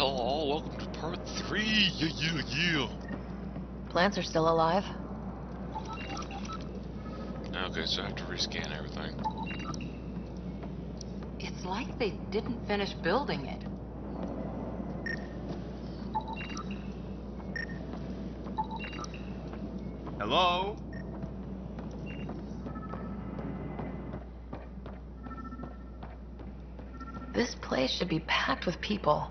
Hello, welcome to part 3. Yeah. Plants are still alive. Okay, so I have to rescan everything. It's like they didn't finish building it. Hello? This place should be packed with people.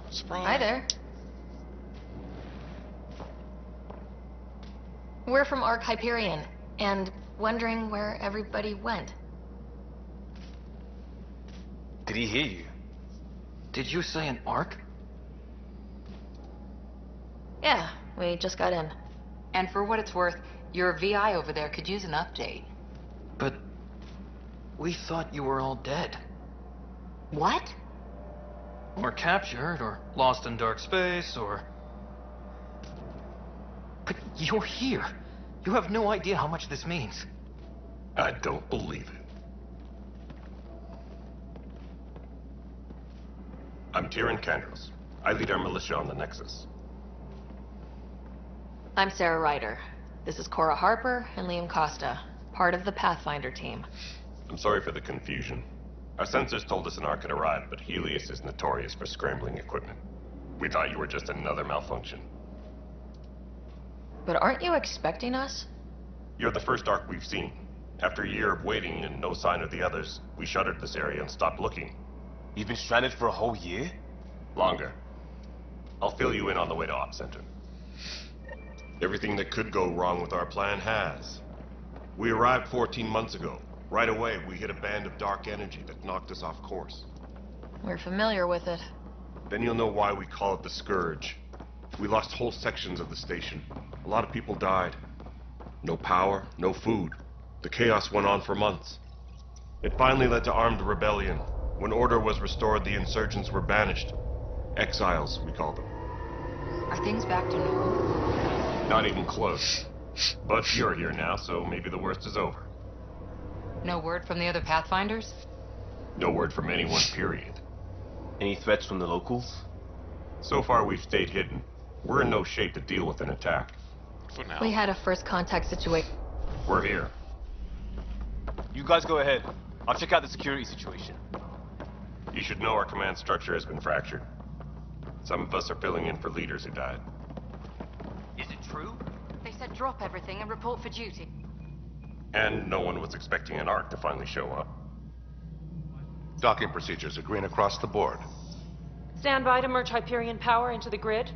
Surprise. Hi there. We're from Ark Hyperion, and wondering where everybody went. Did he hear you? Did you say an arc? Yeah, we just got in. And for what it's worth, your VI over there could use an update. But we thought you were all dead. What? Or captured, or lost in dark space, or... But you're here. You have no idea how much this means. I don't believe it. I'm Tyrion Kandros. I lead our militia on the Nexus. I'm Sarah Ryder. This is Cora Harper and Liam Costa, part of the Pathfinder team. I'm sorry for the confusion. Our sensors told us an Ark had arrived, but Helios is notorious for scrambling equipment. We thought you were just another malfunction. But aren't you expecting us? You're the first Ark we've seen. After a year of waiting and no sign of the others, we shuttered this area and stopped looking. You've been stranded for a whole year? Longer. I'll fill you in on the way to Op Center. Everything that could go wrong with our plan has. We arrived 14 months ago. Right away, we hit a band of dark energy that knocked us off course. We're familiar with it. Then you'll know why we call it the Scourge. We lost whole sections of the station. A lot of people died. No power, no food. The chaos went on for months. It finally led to armed rebellion. When order was restored, the insurgents were banished. Exiles, we call them. Are things back to normal? Not even close. But you're here now, so maybe the worst is over. No word from the other Pathfinders? No word from anyone, period. Any threats from the locals? So far, we've stayed hidden. We're in no shape to deal with an attack. For now. We had a first contact situation. We're here. You guys go ahead. I'll check out the security situation. You should know our command structure has been fractured. Some of us are filling in for leaders who died. Is it true? They said drop everything and report for duty. And no one was expecting an Ark to finally show up. Docking procedures are green across the board. Stand by to merge Hyperion power into the grid.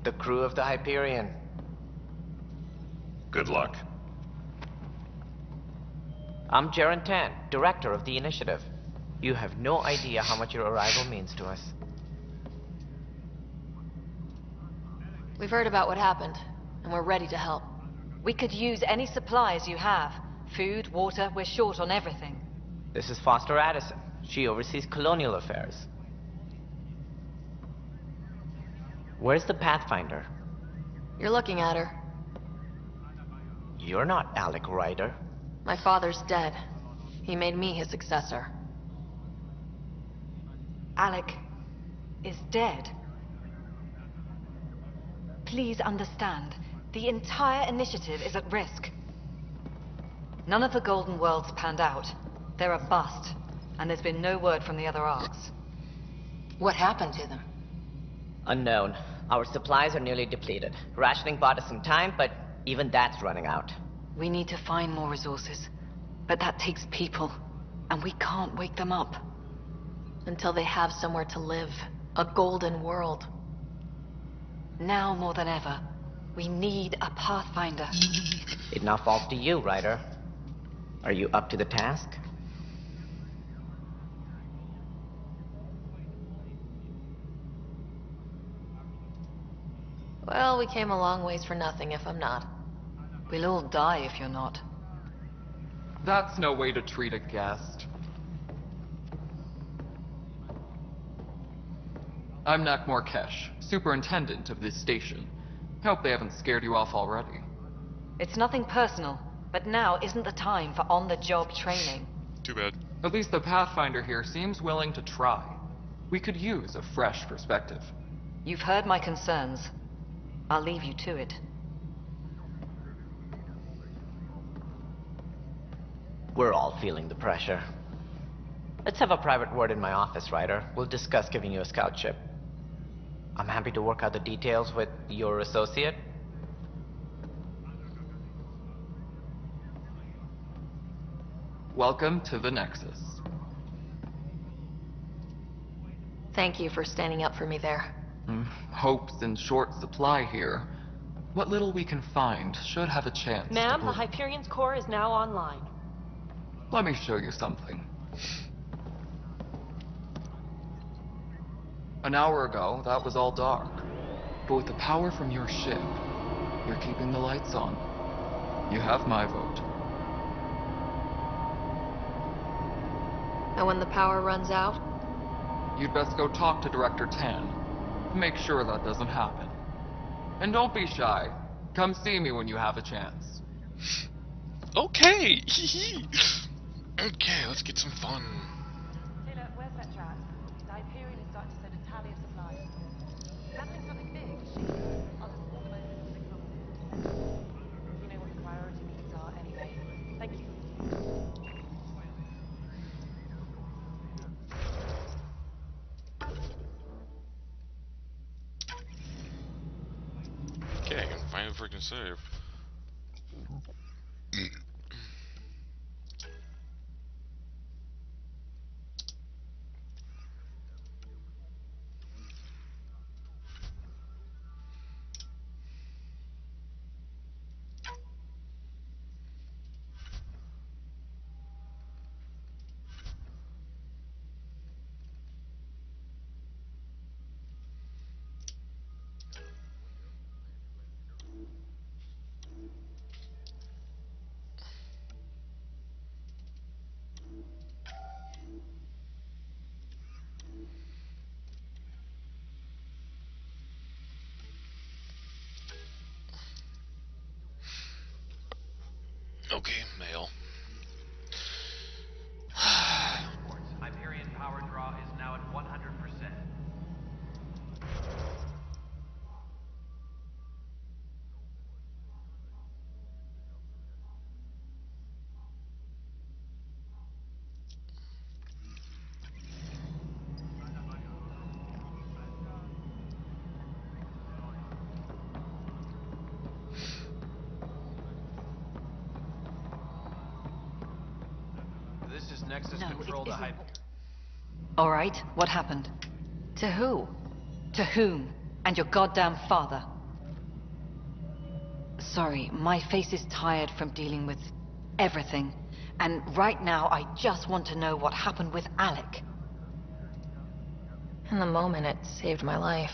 The crew of the Hyperion. Good luck. I'm Jaren Tan, director of the initiative. You have no idea how much your arrival means to us. We've heard about what happened, and we're ready to help. We could use any supplies you have. Food, water, we're short on everything. This is Foster Addison. She oversees colonial affairs. Where's the Pathfinder? You're looking at her. You're not Alec Ryder. My father's dead. He made me his successor. Alec is dead. Please understand, the entire initiative is at risk. None of the Golden Worlds panned out. They're a bust, and there's been no word from the other Arks. What happened to them? Unknown. Our supplies are nearly depleted. Rationing bought us some time, but even that's running out. We need to find more resources, but that takes people, and we can't wake them up. Until they have somewhere to live. A golden world. Now more than ever, we need a Pathfinder. It now falls to you, Ryder. Are you up to the task? Well, we came a long ways for nothing if I'm not. We'll all die if you're not. That's no way to treat a guest. I'm Nak Morkesh, superintendent of this station. Hope they haven't scared you off already. It's nothing personal, but now isn't the time for on-the-job training. Too bad. At least the Pathfinder here seems willing to try. We could use a fresh perspective. You've heard my concerns. I'll leave you to it. We're all feeling the pressure. Let's have a private word in my office, Ryder. We'll discuss giving you a scout ship. I'm happy to work out the details with your associate. Welcome to the Nexus. Thank you for standing up for me there. Hope's in short supply here. What little we can find should have a chance Ma'am, to the Hyperion's core is now online. Let me show you something. An hour ago, that was all dark. But with the power from your ship, you're keeping the lights on. You have my vote. And when the power runs out? You'd best go talk to Director Tan. Make sure that doesn't happen. And don't be shy. Come see me when you have a chance. Okay. Okay, let's get some fun. Taylor, where's Vetra at? The Hyperion is starting to send a tally of supplies. Happening something big. I'll just organize something from You know what the priority needs are anyway. Thank you. Okay, I can finally freaking save. Okay, mail. Hyperion power draw is now at 100%. This is Nexus No, Control it to isn't. Hyperion. All right, what happened? To who? To whom? And your goddamn father. Sorry, my face is tired from dealing with everything. And right now, I just want to know what happened with Alec. In the moment, it saved my life.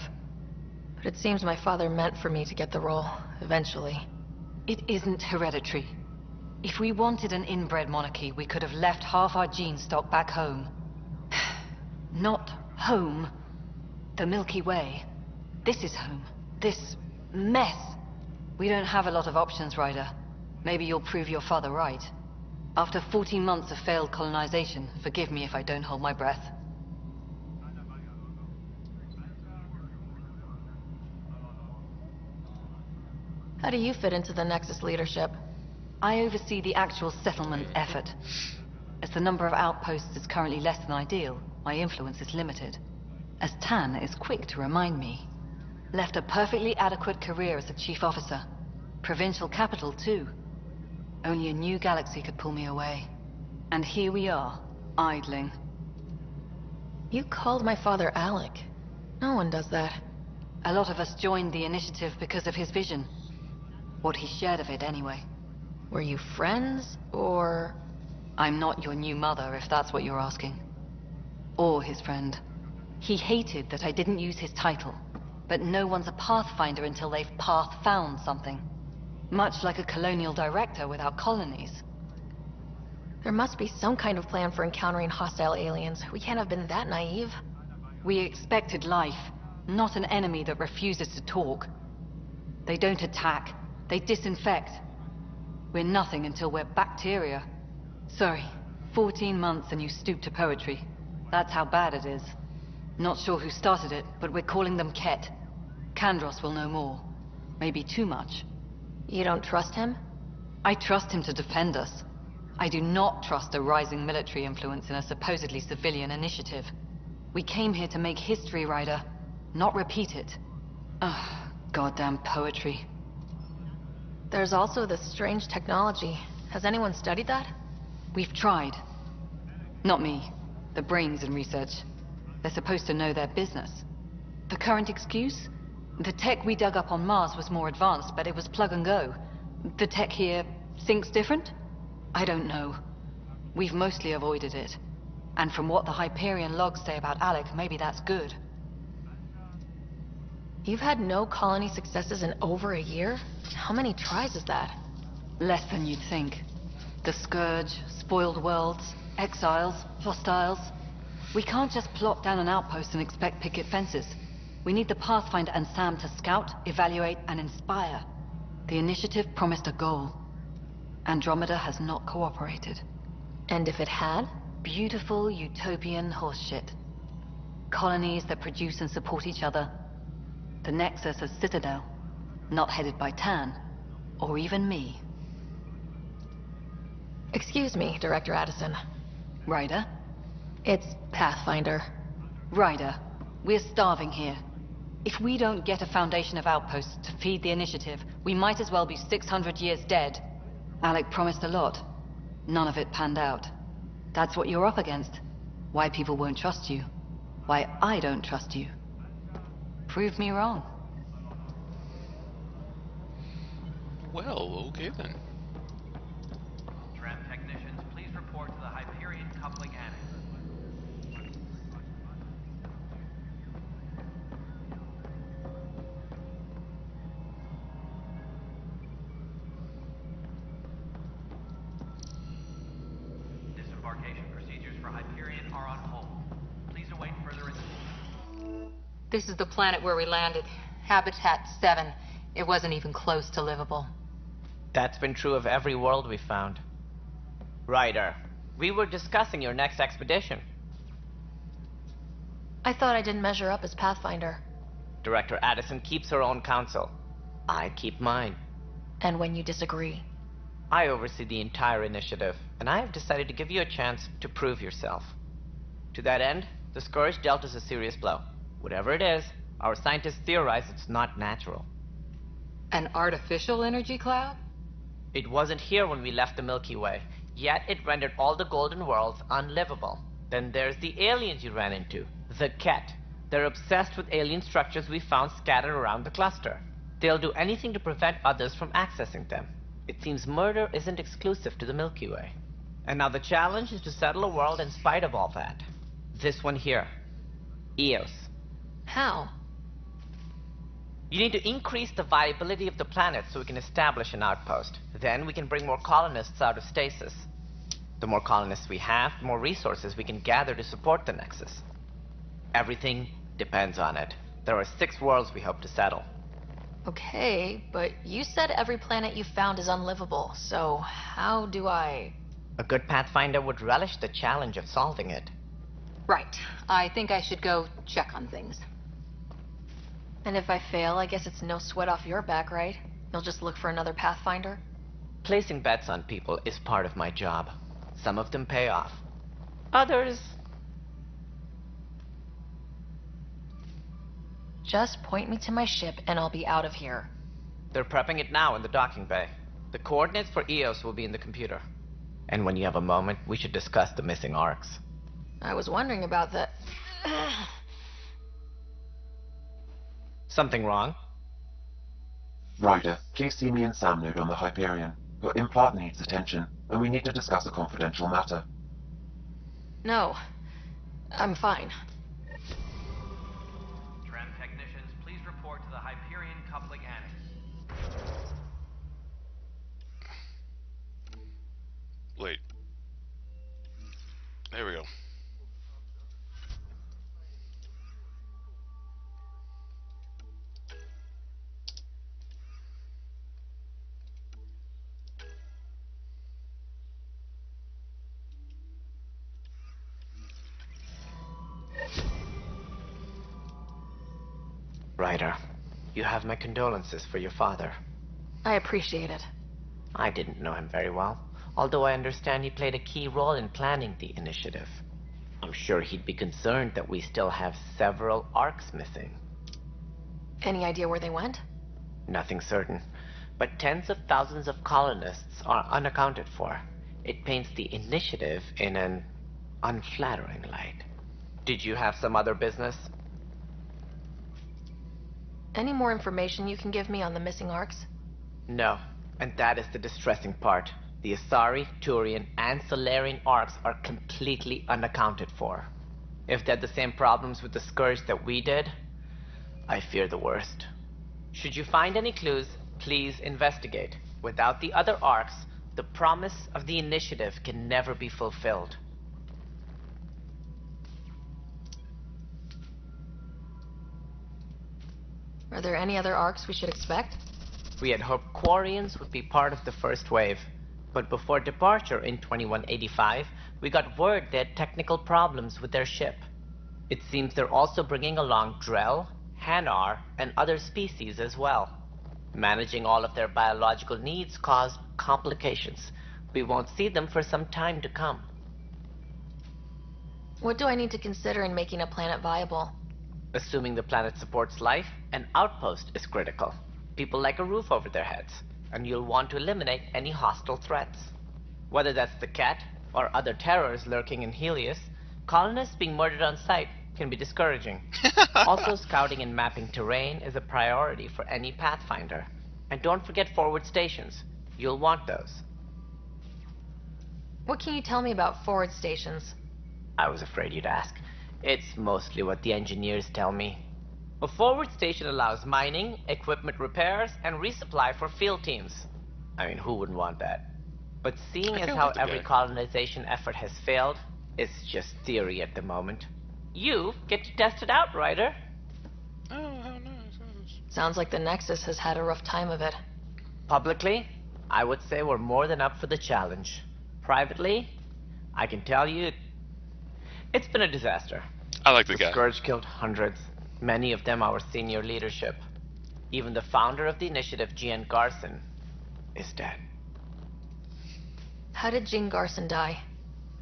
But it seems my father meant for me to get the role, eventually. It isn't hereditary. If we wanted an inbred monarchy, we could have left half our gene stock back home. Not home. The Milky Way. This is home. This mess. We don't have a lot of options, Ryder. Maybe you'll prove your father right. After 14 months of failed colonization, forgive me if I don't hold my breath. How do you fit into the Nexus leadership? I oversee the actual settlement effort. As the number of outposts is currently less than ideal, my influence is limited. As Tan is quick to remind me. Left a perfectly adequate career as a chief officer. Provincial capital, too. Only a new galaxy could pull me away. And here we are, idling. You called my father Alec. No one does that. A lot of us joined the initiative because of his vision. What he shared of it, anyway. Were you friends, or... I'm not your new mother, if that's what you're asking. Or his friend. He hated that I didn't use his title. But no one's a Pathfinder until they've path-found something. Much like a colonial director without colonies. There must be some kind of plan for encountering hostile aliens. We can't have been that naive. We expected life. not an enemy that refuses to talk. They don't attack, they disinfect. We're nothing until we're bacteria. Sorry, 14 months and you stoop to poetry. That's how bad it is. Not sure who started it, but we're calling them Ket. Kandros will know more. Maybe too much. You don't trust him? I trust him to defend us. I do not trust a rising military influence in a supposedly civilian initiative. We came here to make history, Ryder, not repeat it. Ugh, goddamn poetry. There's also this strange technology. Has anyone studied that? We've tried. Not me. The brains in research. They're supposed to know their business. The current excuse? The tech we dug up on Mars was more advanced, but it was plug and go. The tech here thinks different? I don't know. We've mostly avoided it. And from what the Hyperion logs say about Alec, maybe that's good. You've had no colony successes in over a year? How many tries is that? Less than you'd think. The Scourge, spoiled worlds, exiles, hostiles. We can't just plop down an outpost and expect picket fences. We need the Pathfinder and Sam to scout, evaluate, and inspire. The initiative promised a goal. Andromeda has not cooperated. And if it had? Beautiful utopian horseshit. Colonies that produce and support each other. The Nexus a citadel, not headed by Tan, or even me. Excuse me, Director Addison. Ryder? It's Pathfinder. Ryder, we're starving here. If we don't get a foundation of outposts to feed the initiative, we might as well be 600 years dead. Alec promised a lot. None of it panned out. That's what you're up against. Why people won't trust you. Why I don't trust you. Prove me wrong. Well, okay then. Tram technicians, please report to the Hyperion coupling annex. Disembarkation procedures for Hyperion are on hold. Please await further instructions. This is the planet where we landed. Habitat 7. It wasn't even close to livable. That's been true of every world we found. Ryder, we were discussing your next expedition. I thought I didn't measure up as Pathfinder. Director Addison keeps her own counsel. I keep mine. And when you disagree? I oversee the entire initiative, and I have decided to give you a chance to prove yourself. To that end, the Scourge dealt us a serious blow. Whatever it is, our scientists theorize it's not natural. An artificial energy cloud? It wasn't here when we left the Milky Way, yet it rendered all the golden worlds unlivable. Then there's the aliens you ran into, the Ket. They're obsessed with alien structures we found scattered around the cluster. They'll do anything to prevent others from accessing them. It seems murder isn't exclusive to the Milky Way. And now the challenge is to settle a world in spite of all that. This one here. Eos. How? You need to increase the viability of the planet so we can establish an outpost. Then we can bring more colonists out of stasis. The more colonists we have, the more resources we can gather to support the Nexus. Everything depends on it. There are 6 worlds we hope to settle. Okay, but you said every planet you found is unlivable, so how do I... A good Pathfinder would relish the challenge of solving it. Right. I think I should go check on things. And if I fail, I guess it's no sweat off your back, right? You'll just look for another Pathfinder? Placing bets on people is part of my job. Some of them pay off. Others... Just point me to my ship and I'll be out of here. They're prepping it now in the docking bay. The coordinates for Eos will be in the computer. And when you have a moment, we should discuss the missing arcs. I was wondering about that. Something wrong? Ryder, please see me and Sam Node on the Hyperion. Your implant needs attention, and we need to discuss a confidential matter. No. I'm fine. Tram technicians, please report to the Hyperion coupling annex. Wait. There we go. Ryder, you have my condolences for your father. I appreciate it. I didn't know him very well, although I understand he played a key role in planning the initiative. I'm sure he'd be concerned that we still have several arcs missing. Any idea where they went? Nothing certain, but tens of thousands of colonists are unaccounted for. It paints the initiative in an unflattering light. Did you have some other business? Any more information you can give me on the missing arcs? No, and that is the distressing part. The Asari, Turian, and Solarian arcs are completely unaccounted for. If they had the same problems with the Scourge that we did, I fear the worst. Should you find any clues, please investigate. Without the other arcs, the promise of the initiative can never be fulfilled. Are there any other arcs we should expect? We had hoped Quarians would be part of the first wave, but before departure in 2185, we got word they had technical problems with their ship. It seems they're also bringing along Drell, Hanar, and other species as well. Managing all of their biological needs caused complications. We won't see them for some time to come. What do I need to consider in making a planet viable? Assuming the planet supports life, an outpost is critical. People like a roof over their heads, and you'll want to eliminate any hostile threats. Whether that's the Cat or other terrors lurking in Helios, colonists being murdered on sight can be discouraging. Also, scouting and mapping terrain is a priority for any Pathfinder. And don't forget forward stations. You'll want those. What can you tell me about forward stations? I was afraid you'd ask. It's mostly what the engineers tell me. A forward station allows mining, equipment repairs, and resupply for field teams. I mean, who wouldn't want that? But seeing as how every colonization effort has failed, it's just theory at the moment. You get to test it out, Ryder. Oh, how nice. Sounds like the Nexus has had a rough time of it. Publicly, I would say we're more than up for the challenge. Privately, I can tell you, it's been a disaster. I like the guy. Scourge killed hundreds, many of them our senior leadership. Even the founder of the initiative, Gian Garson, is dead. How did Jean Garson die?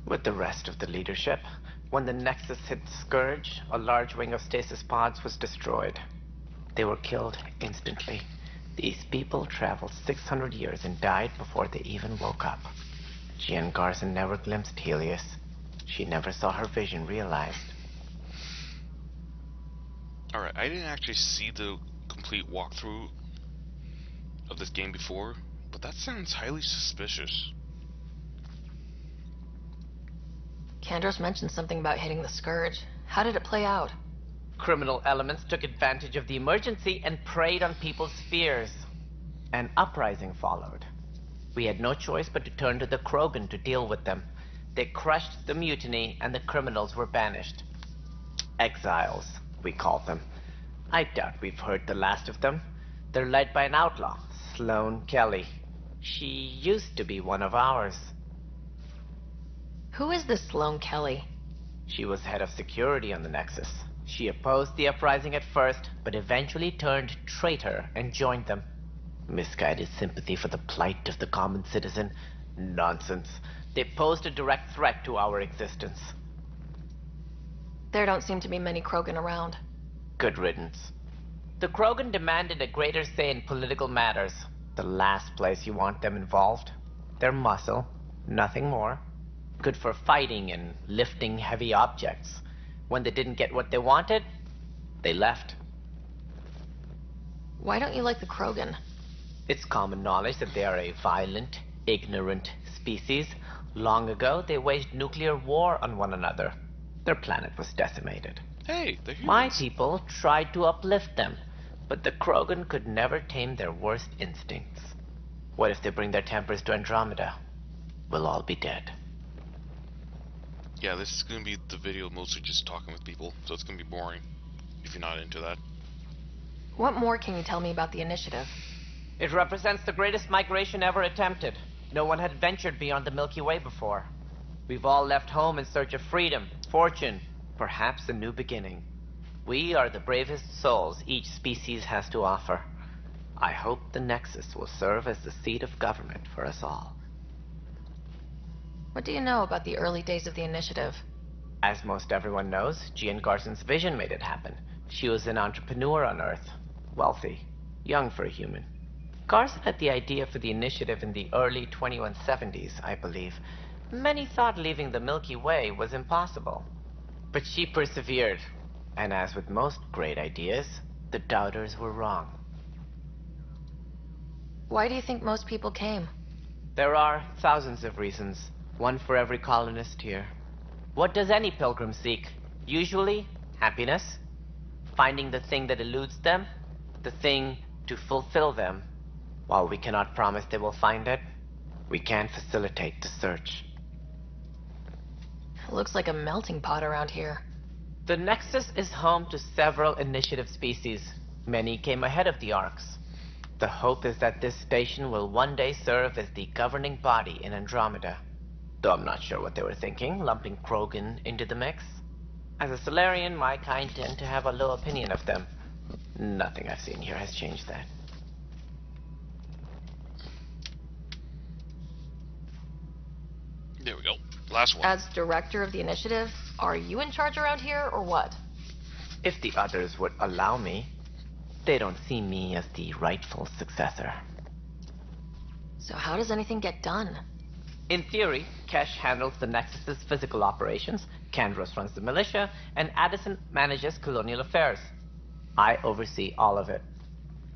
With the rest of the leadership, when the Nexus hit Scourge, a large wing of stasis pods was destroyed. They were killed instantly. These people traveled 600 years and died before they even woke up. Gian Garson never glimpsed Helios. She never saw her vision realized. Alright, I didn't actually see the complete walkthrough of this game before, but that sounds highly suspicious. Kandros mentioned something about hitting the Scourge. How did it play out? Criminal elements took advantage of the emergency and preyed on people's fears. An uprising followed. We had no choice but to turn to the Krogan to deal with them. They crushed the mutiny and the criminals were banished. Exiles, we called them. I doubt we've heard the last of them. They're led by an outlaw, Sloane Kelly. She used to be one of ours. Who is this Sloane Kelly? She was head of security on the Nexus. She opposed the uprising at first, but eventually turned traitor and joined them. Misguided sympathy for the plight of the common citizen? Nonsense. They posed a direct threat to our existence. There don't seem to be many Krogan around. Good riddance. The Krogan demanded a greater say in political matters. The last place you want them involved. Their muscle, nothing more. Good for fighting and lifting heavy objects. When they didn't get what they wanted, they left. Why don't you like the Krogan? It's common knowledge that they are a violent, ignorant species. Long ago, they waged nuclear war on one another. Their planet was decimated. Hey, they're humans. My people tried to uplift them, but the Krogan could never tame their worst instincts. What if they bring their tempers to Andromeda? We'll all be dead. Yeah, this is gonna be the video mostly just talking with people, so it's gonna be boring if you're not into that. What more can you tell me about the initiative? It represents the greatest migration ever attempted. No one had ventured beyond the Milky Way before. We've all left home in search of freedom, fortune, perhaps a new beginning. We are the bravest souls each species has to offer. I hope the Nexus will serve as the seat of government for us all. What do you know about the early days of the initiative? As most everyone knows, Jean Garson's vision made it happen. She was an entrepreneur on Earth. Wealthy. Young for a human. Garson had the idea for the initiative in the early 2170s, I believe. Many thought leaving the Milky Way was impossible. But she persevered. And as with most great ideas, the doubters were wrong. Why do you think most people came? There are thousands of reasons, one for every colonist here. What does any pilgrim seek? Usually, happiness. Finding the thing that eludes them, the thing to fulfill them. While we cannot promise they will find it, we can facilitate the search. It looks like a melting pot around here. The Nexus is home to several initiative species. Many came ahead of the Arks. The hope is that this station will one day serve as the governing body in Andromeda. Though I'm not sure what they were thinking, lumping Krogan into the mix. As a Solarian, my kind tend to have a low opinion of them. Nothing I've seen here has changed that. There we go. Last one. As director of the initiative, are you in charge around here, or what? If the others would allow me, they don't see me as the rightful successor. So how does anything get done? In theory, Kesh handles the Nexus's physical operations, Kandros runs the militia, and Addison manages colonial affairs. I oversee all of it.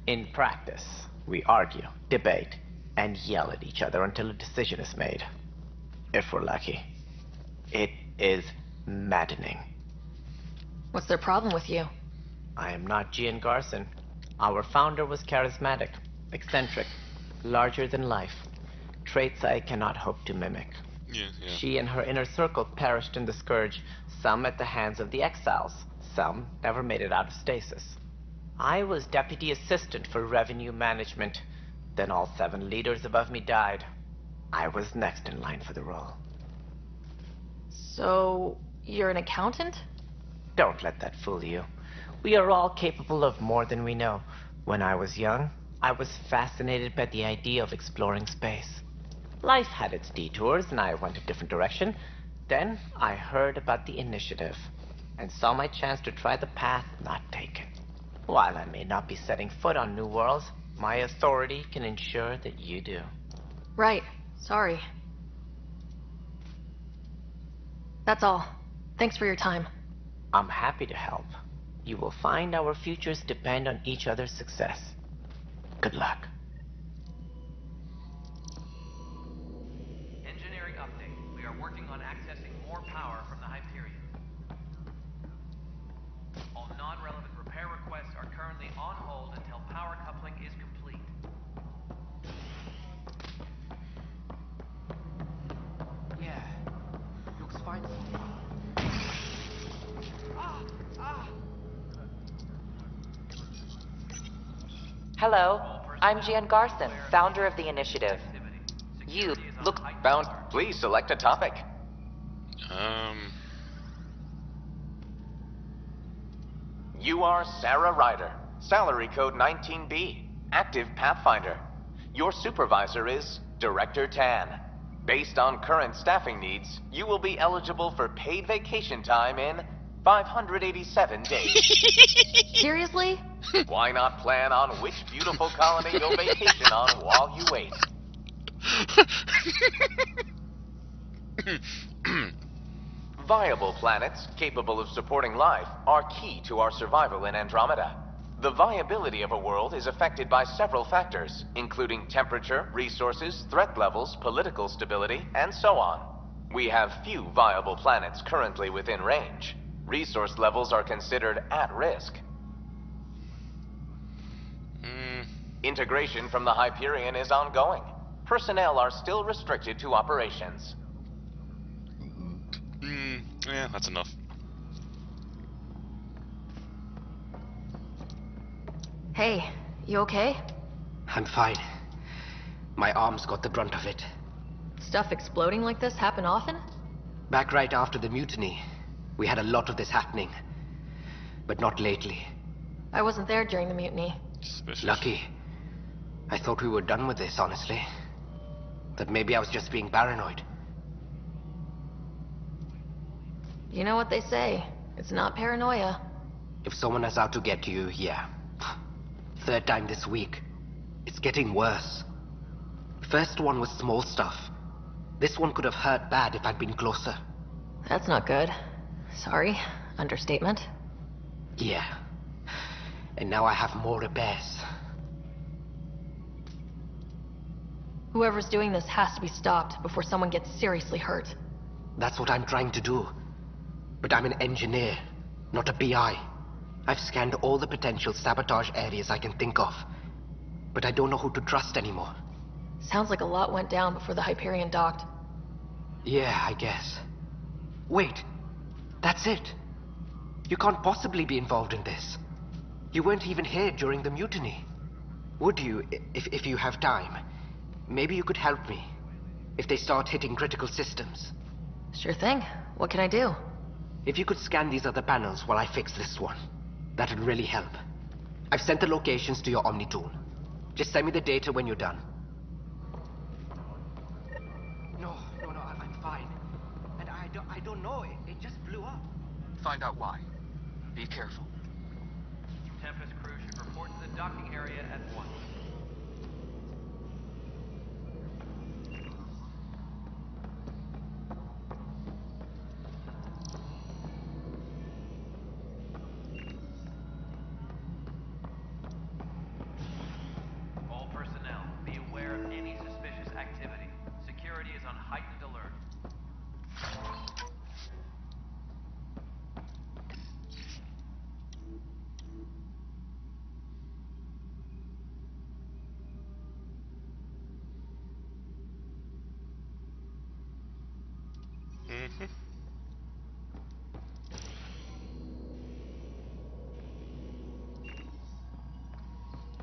In practice, we argue, debate, and yell at each other until a decision is made. If we're lucky. It is maddening. What's their problem with you? I am not Jean Garson. Our founder was charismatic, eccentric, larger than life. Traits I cannot hope to mimic. Yeah. She and her inner circle perished in the Scourge, some at the hands of the Exiles, some never made it out of stasis. I was deputy assistant for revenue management. Then all 7 leaders above me died. I was next in line for the role. So, you're an accountant? Don't let that fool you. We are all capable of more than we know. When I was young, I was fascinated by the idea of exploring space. Life had its detours, and I went a different direction. Then I heard about the initiative, and saw my chance to try the path not taken. While I may not be setting foot on new worlds, my authority can ensure that you do. Right. Sorry. That's all. Thanks for your time. I'm happy to help. You will find our futures depend on each other's success. Good luck. Engineering update. We are working on accessing more power from the Hyperion. All non-relevant repair requests are currently on hold until power coupling is complete. Yeah, looks fine so far. Hello, I'm Jean Garson, founder of the initiative. You look bound. Please select a topic. You are Sarah Ryder, salary code 19B, active Pathfinder. Your supervisor is Director Tan. Based on current staffing needs, you will be eligible for paid vacation time in 587 days. Seriously? Why not plan on which beautiful colony you'll vacation on while you wait? Viable planets capable of supporting life are key to our survival in Andromeda. The viability of a world is affected by several factors, including temperature, resources, threat levels, political stability, and so on. We have few viable planets currently within range. Resource levels are considered at risk. Integration from the Hyperion is ongoing. Personnel are still restricted to operations. Yeah, that's enough. Hey, you okay? I'm fine. My arms got the brunt of it. Stuff exploding like this happen often? Back right after the mutiny, we had a lot of this happening. but not lately. I wasn't there during the mutiny. Suspicious. Lucky. I thought we were done with this, honestly. That maybe I was just being paranoid. You know what they say. It's not paranoia. If someone is out to get you, yeah. Third time this week. It's getting worse. First one was small stuff. This one could have hurt bad if I'd been closer. That's not good. Sorry. Understatement. Yeah. And now I have more repairs. Whoever's doing this has to be stopped before someone gets seriously hurt. That's what I'm trying to do. But I'm an engineer, not a PI. I've scanned all the potential sabotage areas I can think of. But I don't know who to trust anymore. Sounds like a lot went down before the Hyperion docked. Yeah, I guess. Wait. That's it. You can't possibly be involved in this. You weren't even here during the mutiny. Would you, if you have time? Maybe you could help me. If they start hitting critical systems. Sure thing. What can I do? If you could scan these other panels while I fix this one, that'd really help. I've sent the locations to your Omni tool. Just send me the data when you're done. No, I'm fine. And I don't know, it just blew up. Find out why. Be careful. Tempest crew should report to the docking area at once. All personnel, be aware of any suspicious activity. Security is on heightened alert.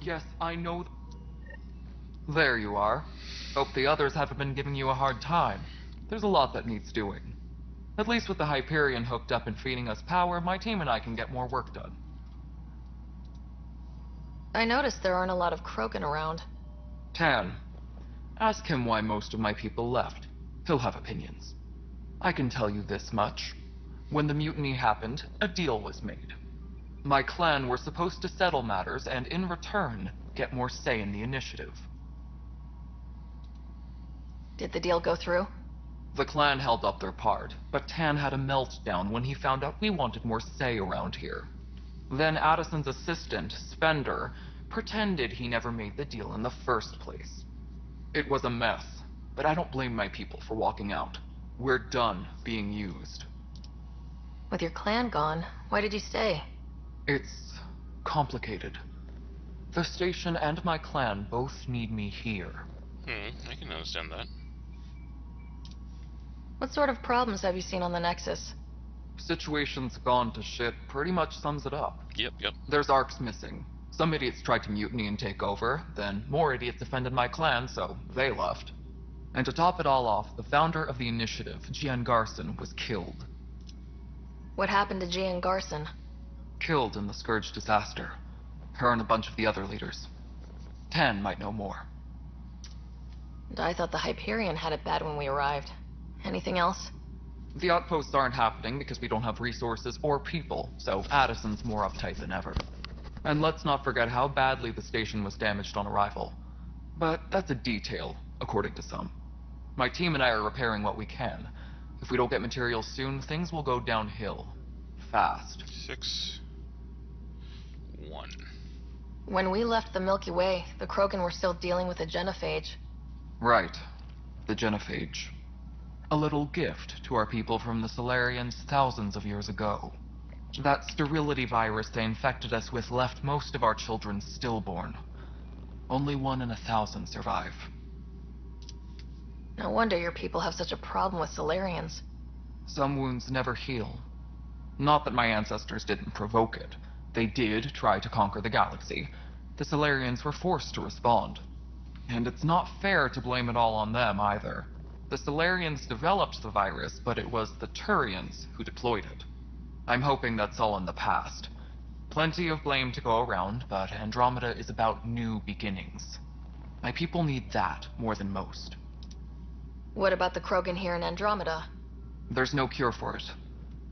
Yes, I know. There you are. Hope the others haven't been giving you a hard time. There's a lot that needs doing. At least with the Hyperion hooked up and feeding us power, my team and I can get more work done. I noticed there aren't a lot of Krogan around. Tan, ask him why most of my people left. He'll have opinions. I can tell you this much. When the mutiny happened, a deal was made. My clan were supposed to settle matters and, in return, get more say in the initiative. Did the deal go through? The clan held up their part, but Tan had a meltdown when he found out we wanted more say around here. Then Addison's assistant, Spender, pretended he never made the deal in the first place. It was a mess, but I don't blame my people for walking out. We're done being used. With your clan gone, why did you stay? It's complicated. The station and my clan both need me here. I can understand that. What sort of problems have you seen on the Nexus? Situation's gone to shit pretty much sums it up. Yep. There's arcs missing. Some idiots tried to mutiny and take over, then more idiots defended my clan, so they left. And to top it all off, the founder of the initiative, Gian Garson, was killed. What happened to Gian Garson? Killed in the Scourge disaster. Her and a bunch of the other leaders. Tan might know more. And I thought the Hyperion had it bad when we arrived. Anything else? The outposts aren't happening because we don't have resources or people, so Addison's more uptight than ever. And let's not forget how badly the station was damaged on arrival. But that's a detail, according to some. My team and I are repairing what we can. If we don't get materials soon, things will go downhill. Fast. 6-1. When we left the Milky Way, the Krogan were still dealing with a genophage. Right. The genophage. A little gift to our people from the Solarians thousands of years ago. That sterility virus they infected us with left most of our children stillborn. Only 1 in 1,000 survive. No wonder your people have such a problem with Solarians. Some wounds never heal. Not that my ancestors didn't provoke it. They did try to conquer the galaxy. The Solarians were forced to respond. And it's not fair to blame it all on them, either. The Solarians developed the virus, but it was the Turians who deployed it. I'm hoping that's all in the past. Plenty of blame to go around, but Andromeda is about new beginnings. My people need that more than most. What about the Krogan here in Andromeda? There's no cure for it.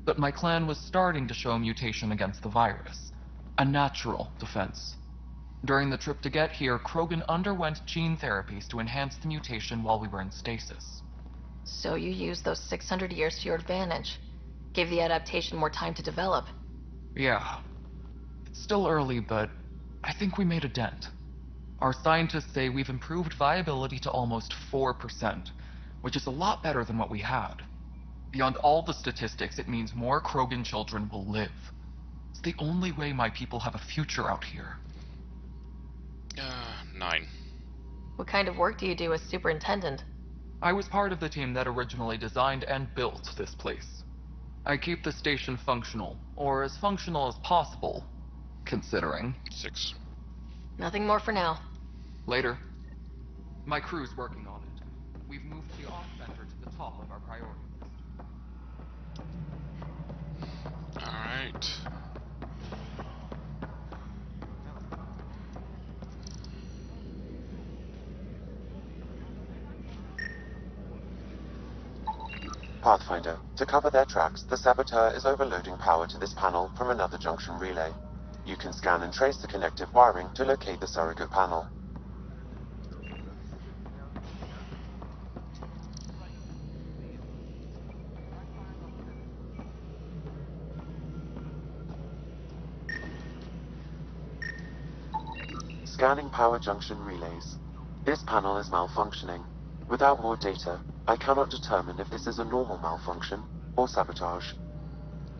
But my clan was starting to show mutation against the virus. A natural defense. During the trip to get here, Krogan underwent gene therapies to enhance the mutation while we were in stasis. So you used those 600 years to your advantage. Gave the adaptation more time to develop. Yeah. It's still early, but I think we made a dent. Our scientists say we've improved viability to almost 4%, which is a lot better than what we had. Beyond all the statistics, it means more Krogan children will live. It's the only way my people have a future out here. 9. What kind of work do you do as superintendent? I was part of the team that originally designed and built this place. I keep the station functional, or as functional as possible, considering. 6. Nothing more for now. Later. My crew's working on it. We've moved the off center to the top of our priority list. Alright. Pathfinder, to cover their tracks, the saboteur is overloading power to this panel from another junction relay. You can scan and trace the connective wiring to locate the surrogate panel. Scanning power junction relays. This panel is malfunctioning. Without more data, I cannot determine if this is a normal malfunction or sabotage.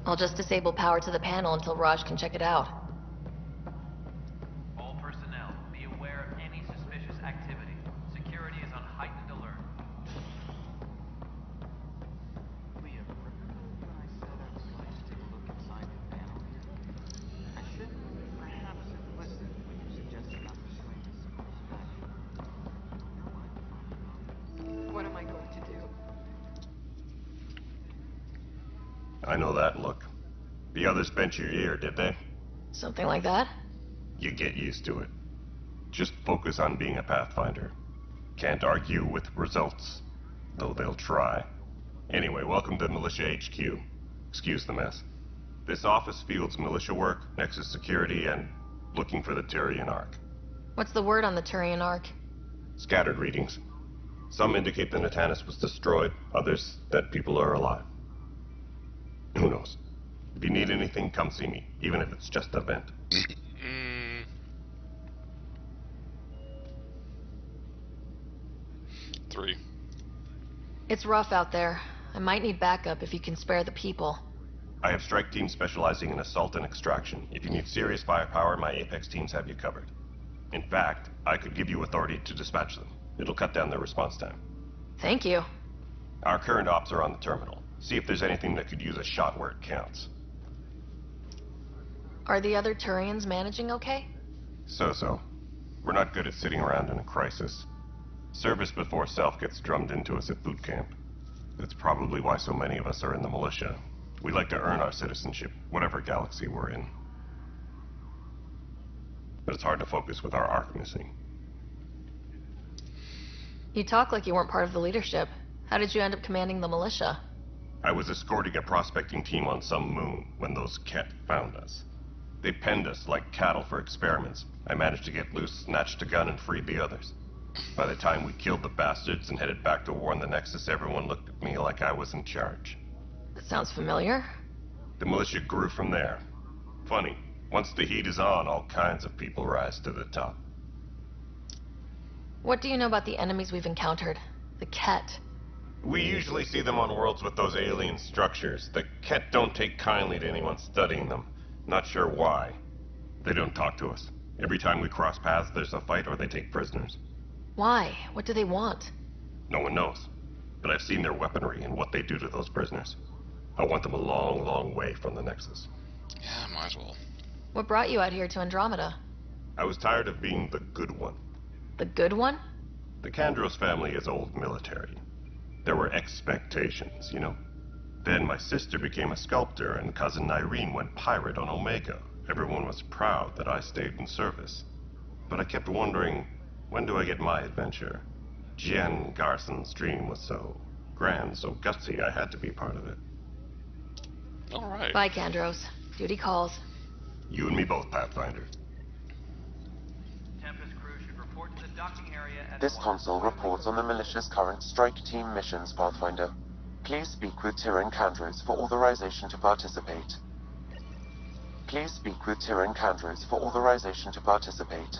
I'll just disable power to the panel until Raj can check it out. All personnel, be aware of any suspicious activity. Security is on heightened alert. Leah, remember when I said I was going to take a look inside the panel here? I should perhaps have listened when you suggested not pursuing this supposed value. What am I going to do? I know that look. The others bent your ear, did they? Something like that? You get used to it. Just focus on being a Pathfinder. Can't argue with results, though they'll try. Anyway, welcome to Militia HQ. Excuse the mess. This office fields militia work, Nexus security, and looking for the Turian Ark. What's the word on the Turian Ark? Scattered readings. Some indicate the Natanus was destroyed, others that people are alive. Who knows? If you need anything, come see me, even if it's just a vent. 3. It's rough out there. I might need backup if you can spare the people. I have strike teams specializing in assault and extraction. If you need serious firepower, my Apex teams have you covered. In fact, I could give you authority to dispatch them. It'll cut down their response time. Thank you. Our current ops are on the terminal. See if there's anything that could use a shot where it counts. Are the other Turians managing okay? So-so. We're not good at sitting around in a crisis. Service before self gets drummed into us at boot camp. That's probably why so many of us are in the militia. We like to earn our citizenship, whatever galaxy we're in. But it's hard to focus with our arc missing. You talk like you weren't part of the leadership. How did you end up commanding the militia? I was escorting a prospecting team on some moon when those Ket found us. They penned us like cattle for experiments. I managed to get loose, snatched a gun, and freed the others. By the time we killed the bastards and headed back to warn the Nexus, everyone looked at me like I was in charge. That sounds familiar. The militia grew from there. Funny, once the heat is on, all kinds of people rise to the top. What do you know about the enemies we've encountered? The Ket. We usually see them on worlds with those alien structures. The Ket don't take kindly to anyone studying them. Not sure why. They don't talk to us. Every time we cross paths, there's a fight or they take prisoners. Why? What do they want? No one knows. But I've seen their weaponry and what they do to those prisoners. I want them a long, long way from the Nexus. Yeah, might as well. What brought you out here to Andromeda? I was tired of being the good one. The good one? The Kandros family is old military. There were expectations, you know. Then my sister became a sculptor and cousin Irene went pirate on Omega. Everyone was proud that I stayed in service. But I kept wondering, when do I get my adventure? Jen Garson's dream was so grand, so gutsy, I had to be part of it. Alright. Bye, Kandros. Duty calls. You and me both, Pathfinder. Tempest crew should report to the docking area at This once. console reports on the militia's current strike team missions, Pathfinder. Please speak with Tyrion Kandros for authorization to participate. Please speak with Tyrion Kandros for authorization to participate.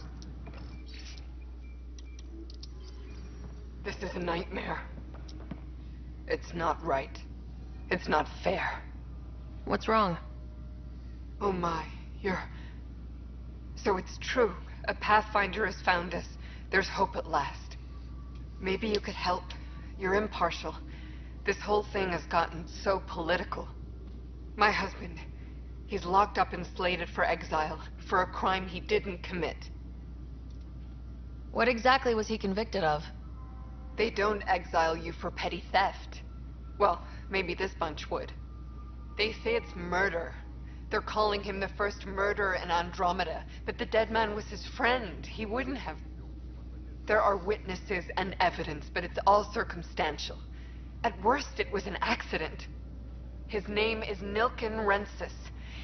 This is a nightmare. It's not right. It's not fair. What's wrong? Oh my, you're... So it's true. A Pathfinder has found us. There's hope at last. Maybe you could help. You're impartial. This whole thing has gotten so political. My husband, he's locked up and slated for exile for a crime he didn't commit. What exactly was he convicted of? They don't exile you for petty theft. Well, maybe this bunch would. They say it's murder. They're calling him the first murderer in Andromeda, but the dead man was his friend. He wouldn't have... There are witnesses and evidence, but it's all circumstantial. At worst, it was an accident. His name is Nilken Rensis.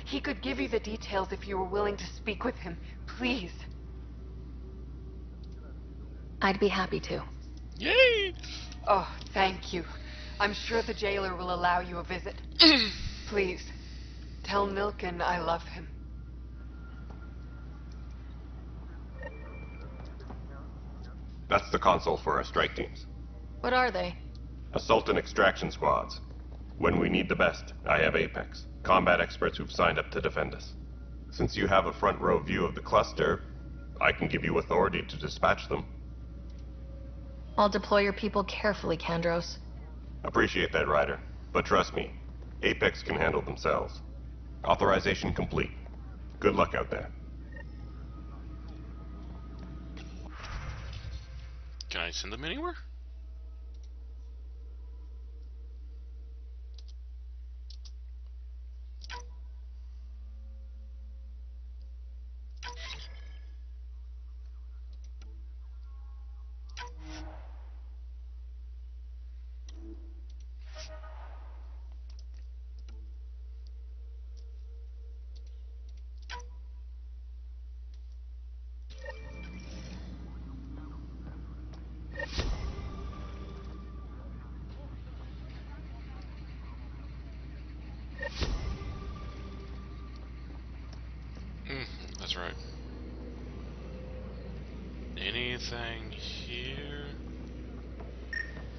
He could give you the details if you were willing to speak with him. Please. I'd be happy to. Yay! Oh, thank you. I'm sure the jailer will allow you a visit. Please, tell Nilken I love him. That's the console for our strike teams. What are they? Assault and extraction squads. When we need the best, I have Apex, combat experts who've signed up to defend us. Since you have a front row view of the cluster, I can give you authority to dispatch them. I'll deploy your people carefully, Kandros. Appreciate that, Ryder. But trust me, Apex can handle themselves. Authorization complete. Good luck out there. Can I send them anywhere? That's right. Anything here?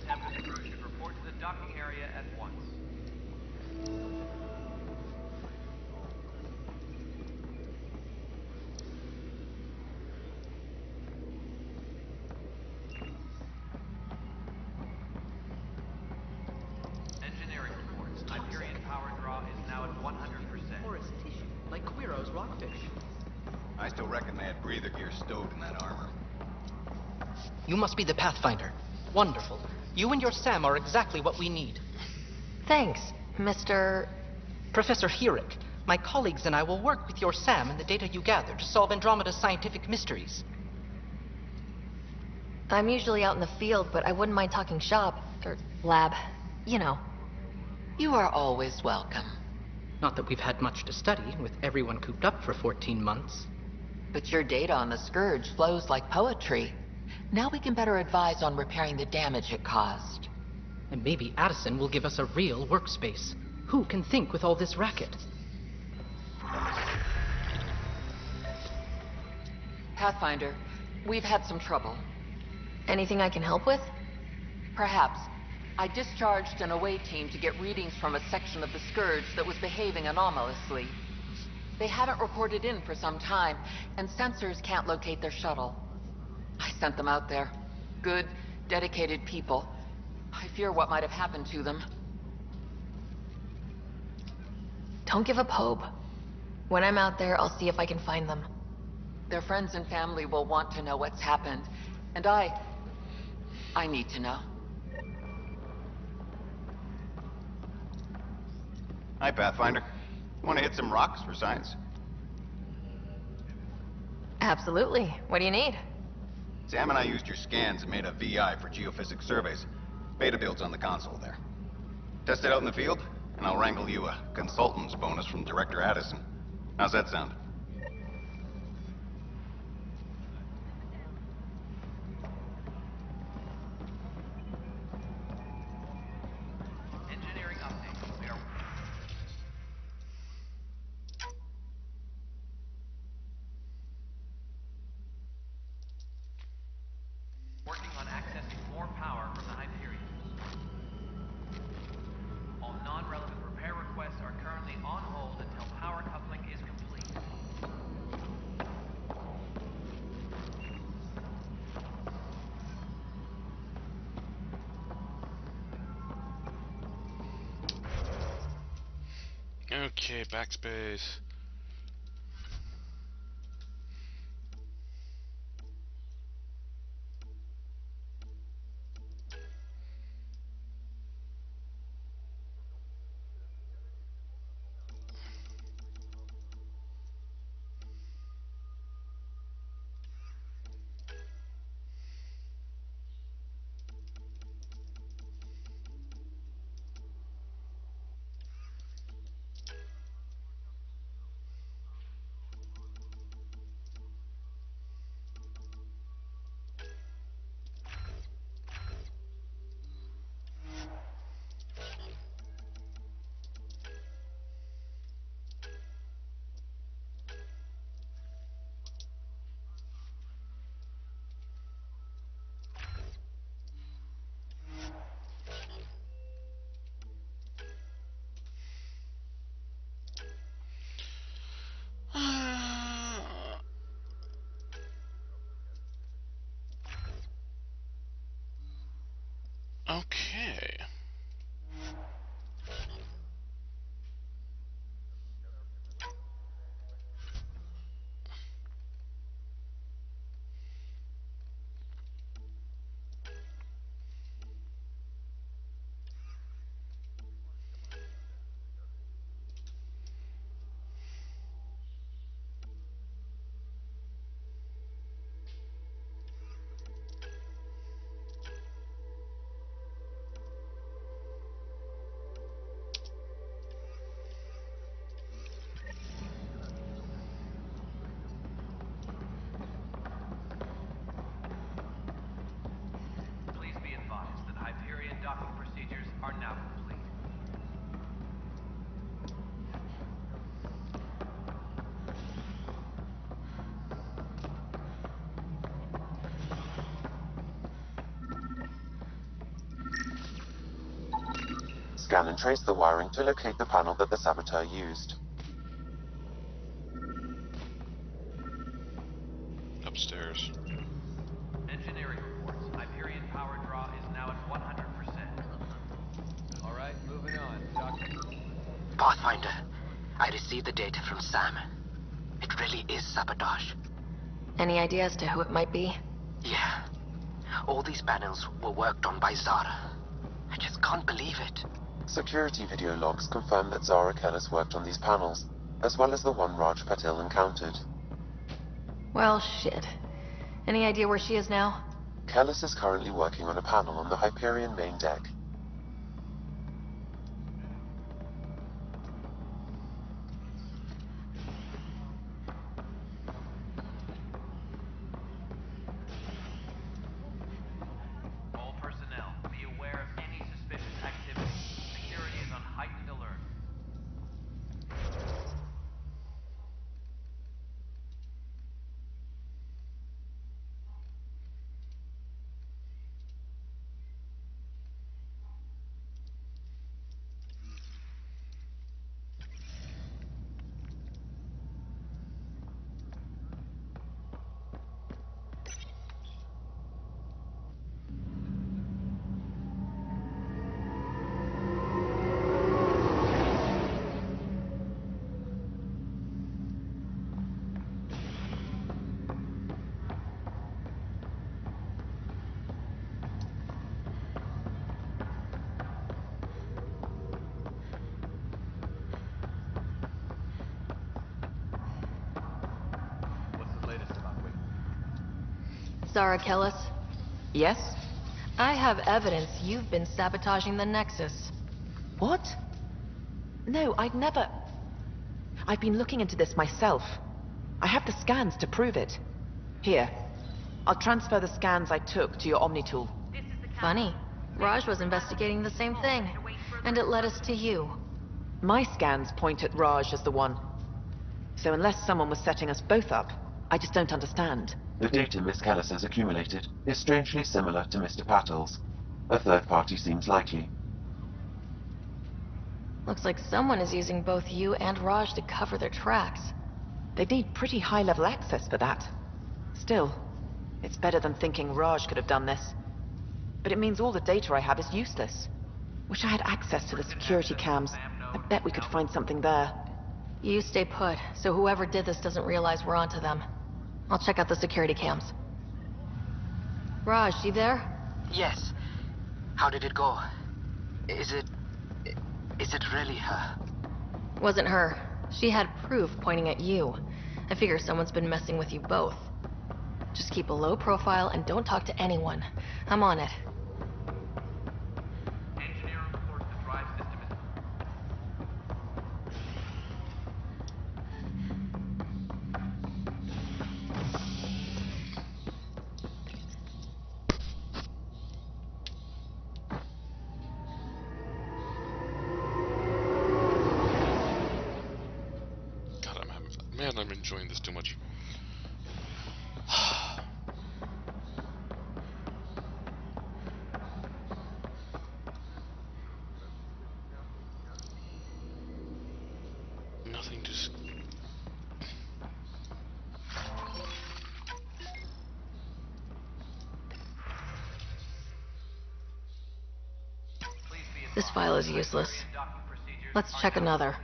Tempest crew should report to the docking area at once. Engineering reports. Hyperion power draw is now at 100%. Porous tissue, like Quiro's rockfish. I still reckon they had breather gear stowed in that armor. You must be the Pathfinder. Wonderful. You and your Sam are exactly what we need. Thanks, Mr. Professor Herrick, my colleagues and I will work with your Sam and the data you gather to solve Andromeda's scientific mysteries. I'm usually out in the field, but I wouldn't mind talking shop, or lab, you know. You are always welcome. Not that we've had much to study, with everyone cooped up for 14 months. But your data on the Scourge flows like poetry. Now we can better advise on repairing the damage it caused. And maybe Addison will give us a real workspace. Who can think with all this racket? Pathfinder, we've had some trouble. Anything I can help with? Perhaps. I discharged an away team to get readings from a section of the Scourge that was behaving anomalously. They haven't reported in for some time, and sensors can't locate their shuttle. I sent them out there. Good, dedicated people. I fear what might have happened to them. Don't give up hope. When I'm out there, I'll see if I can find them. Their friends and family will want to know what's happened, and I need to know. Hi, Pathfinder. Want to hit some rocks for science? Absolutely. What do you need? Sam and I used your scans and made a VI for geophysics surveys. Beta builds on the console there. Test it out in the field, and I'll wrangle you a consultant's bonus from Director Addison. How's that sound? Engineering update. We are working on accessing more power from the Hyperion. All non-relevant repair requests are currently on hold until power coupling is complete. Okay, backspace. Okay. Please be advised that Hyperion docking procedures are now complete. Scan and trace the wiring to locate the panel that the saboteur used. Upstairs. Engineering reports. Hyperion power draw is now at 100%. All right, moving on. Doctor. Pathfinder, I received the data from Sam. It really is sabotage. Any idea as to who it might be? Yeah. All these panels were worked on by Zara. I just can't believe it. Security video logs confirm that Zara Kellis worked on these panels, as well as the one Raj Patil encountered. Well, shit. Any idea where she is now? Kellis is currently working on a panel on the Hyperion main deck. All personnel, be aware of any suspicious activity. Security is on heightened alert. Sarah Kellis, Yes? I have evidence you've been sabotaging the Nexus. What? No, I'd never... I've been looking into this myself. I have the scans to prove it. Here, I'll transfer the scans I took to your Omni tool. Funny. Raj was investigating the same thing, and it led us to you. My scans point at Raj as the one. So unless someone was setting us both up, I just don't understand. The data Miss Kellis has accumulated is strangely similar to Mr. Patel's. A third party seems likely. Looks like someone is using both you and Raj to cover their tracks. They'd need pretty high-level access for that. Still, it's better than thinking Raj could have done this. But it means all the data I have is useless. Wish I had access to the security cams. I bet we could find something there. You stay put, so whoever did this doesn't realize we're onto them. I'll check out the security cams. Raj, you there? Yes. How did it go? Is it really her? Wasn't her. She had proof pointing at you. I figure someone's been messing with you both. Just keep a low profile and don't talk to anyone. I'm on it. Engineer reports the drive system is... God, I'm enjoying this too much. Nothing to... This file is useless. Let's check another.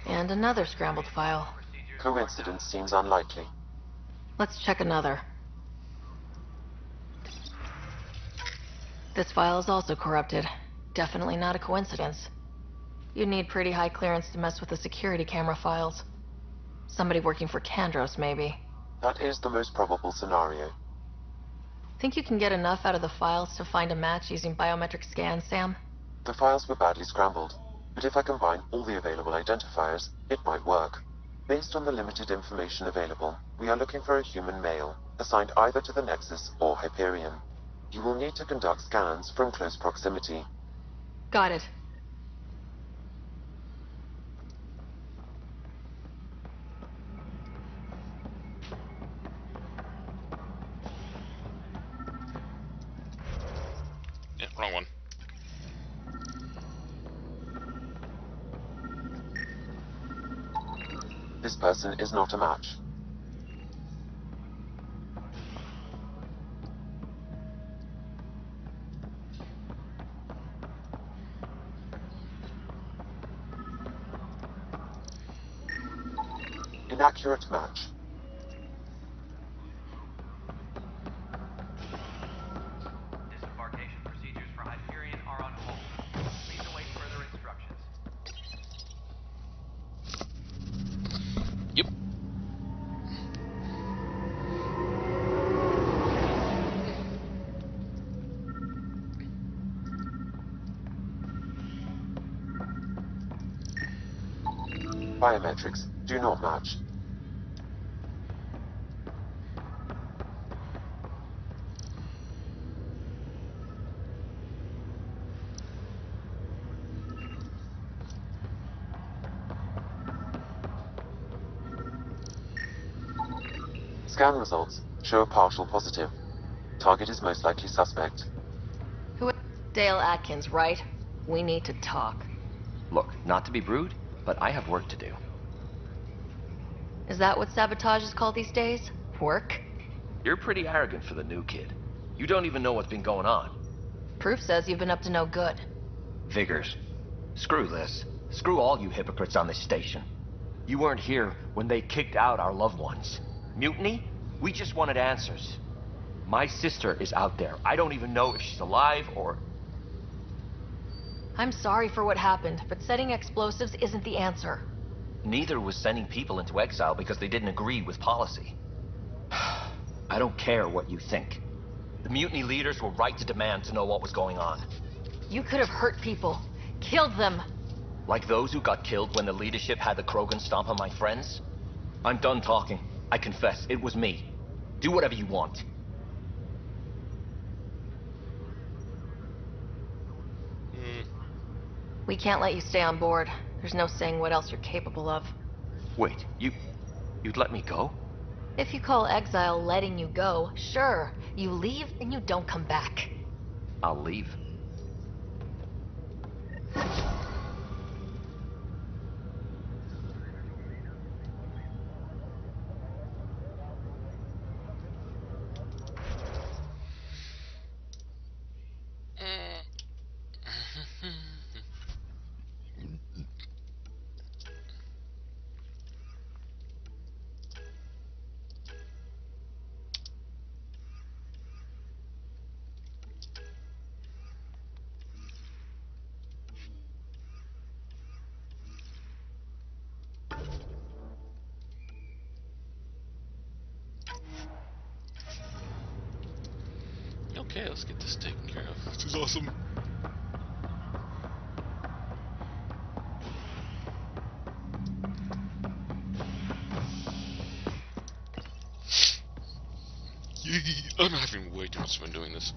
And another scrambled file. Coincidence seems unlikely. Let's check another. This file is also corrupted. Definitely not a coincidence. You'd need pretty high clearance to mess with the security camera files. Somebody working for Kandros, maybe. That is the most probable scenario. Think you can get enough out of the files to find a match using biometric scans, Sam? The files were badly scrambled, but if I combine all the available identifiers, it might work. Based on the limited information available, we are looking for a human male, assigned either to the Nexus or Hyperion. You will need to conduct scans from close proximity. Got it. Yeah, wrong one. This person is not a match. Inaccurate match. Disembarkation procedures for Hyperion are on hold. Please await further instructions. Yep. Biometrics do not match. Scan results show a partial positive. Target is most likely suspect. Dale Atkins, right? We need to talk. Look, not to be rude, but I have work to do. Is that what sabotage is called these days? Work? You're pretty arrogant for the new kid. You don't even know what's been going on. Proof says you've been up to no good. Vickers, screw this. Screw all you hypocrites on this station. You weren't here when they kicked out our loved ones. Mutiny? We just wanted answers. My sister is out there. I don't even know if she's alive or... I'm sorry for what happened, but setting explosives isn't the answer. Neither was sending people into exile because they didn't agree with policy. I don't care what you think. The mutiny leaders were right to demand to know what was going on. You could have hurt people. Killed them. Like those who got killed when the leadership had the Krogan stomp on my friends? I'm done talking. I confess, it was me. Do whatever you want. We can't let you stay on board. There's no saying what else you're capable of. Wait, you'd let me go? If you call exile letting you go, sure. You leave and you don't come back. I'll leave. Okay, let's get this taken care of. This is awesome. I'm having way too much fun doing this.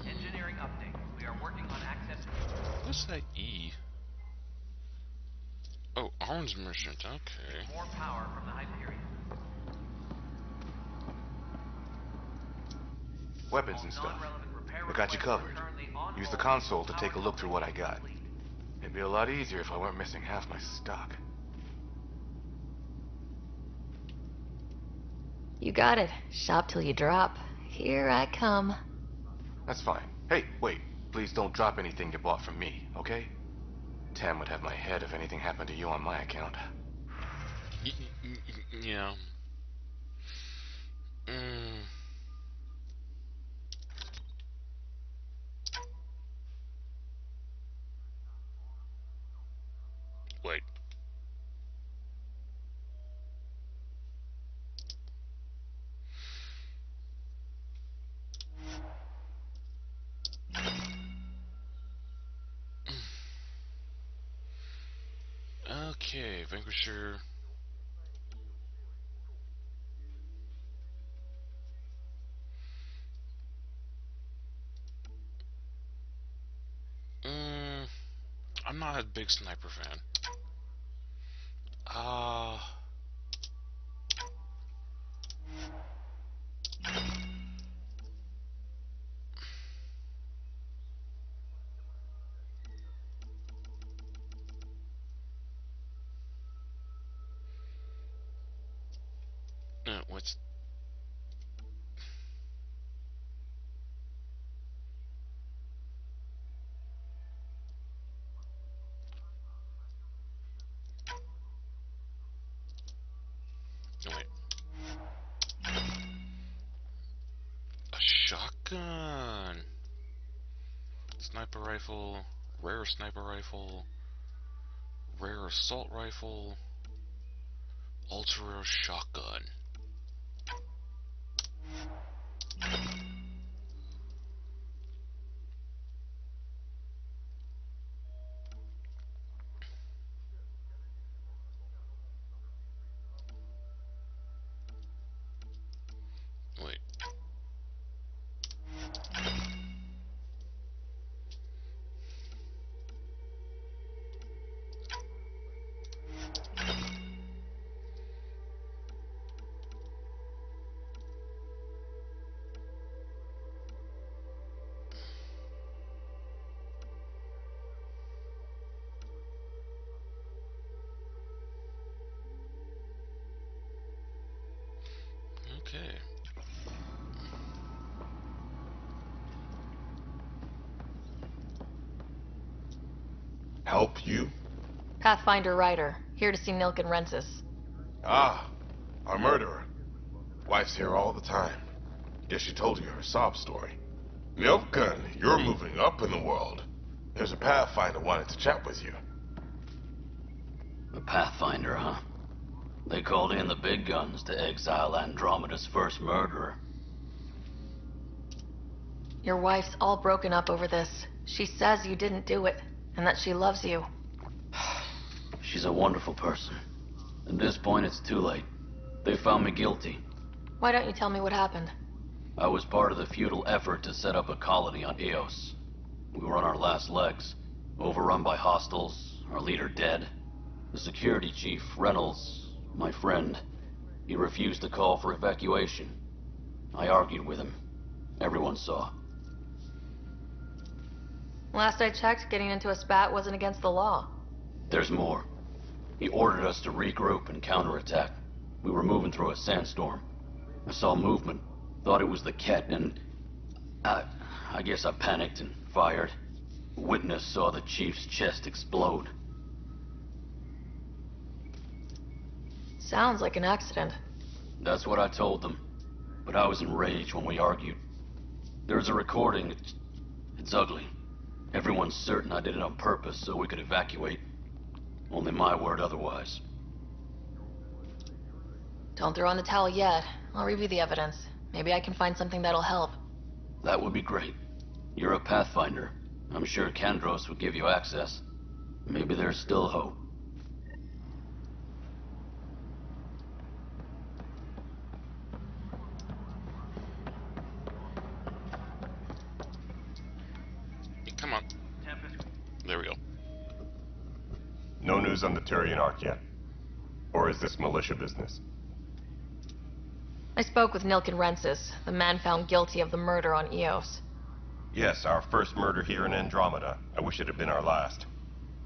Engineering update. We are working on access. What's that E? Oh, arms merchant, okay. More power from the Hyperion. Weapons and stuff. I got you covered. Use the console to take a look through what I got. It'd be a lot easier if I weren't missing half my stock. You got it. Shop till you drop. Here I come. That's fine. Hey, wait. Please don't drop anything you bought from me, okay? Tam would have my head if anything happened to you on my account. Yeah. Wait. Okay, Vanquisher. I'm not a big sniper fan. What's... Oh, wait. A shotgun! Sniper rifle, rare sniper rifle, rare assault rifle, ultra rare shotgun. Wait. Okay. Help you? Pathfinder Ryder, here to see Nilk and Rensis. Ah, our murderer. Wife's here all the time. Guess she told you her sob story. Nilken, you're moving up in the world. There's a Pathfinder wanted to chat with you. A Pathfinder, huh? They called in the big guns to exile Andromeda's first murderer. Your wife's all broken up over this. She says you didn't do it, and that she loves you. She's a wonderful person. At this point, it's too late. They found me guilty. Why don't you tell me what happened? I was part of the futile effort to set up a colony on Eos. We were on our last legs, overrun by hostiles, our leader dead. The security chief, Reynolds, my friend, he refused to call for evacuation. I argued with him. Everyone saw. Last I checked, getting into a spat wasn't against the law. There's more. He ordered us to regroup and counterattack. We were moving through a sandstorm. I saw movement, thought it was the Ket, and I guess I panicked and fired. A witness saw the chief's chest explode. Sounds like an accident. That's what I told them. But I was enraged when we argued. There's a recording. It's ugly. Everyone's certain I did it on purpose so we could evacuate. Only my word otherwise. Don't throw in the towel yet. I'll review the evidence. Maybe I can find something that'll help. That would be great. You're a Pathfinder. I'm sure Kandros would give you access. Maybe there's still hope. Come on. There we go. No news on the Turian Ark yet? Or is this militia business? I spoke with Nilk and Rensis, the man found guilty of the murder on Eos. Yes, our first murder here in Andromeda. I wish it had been our last.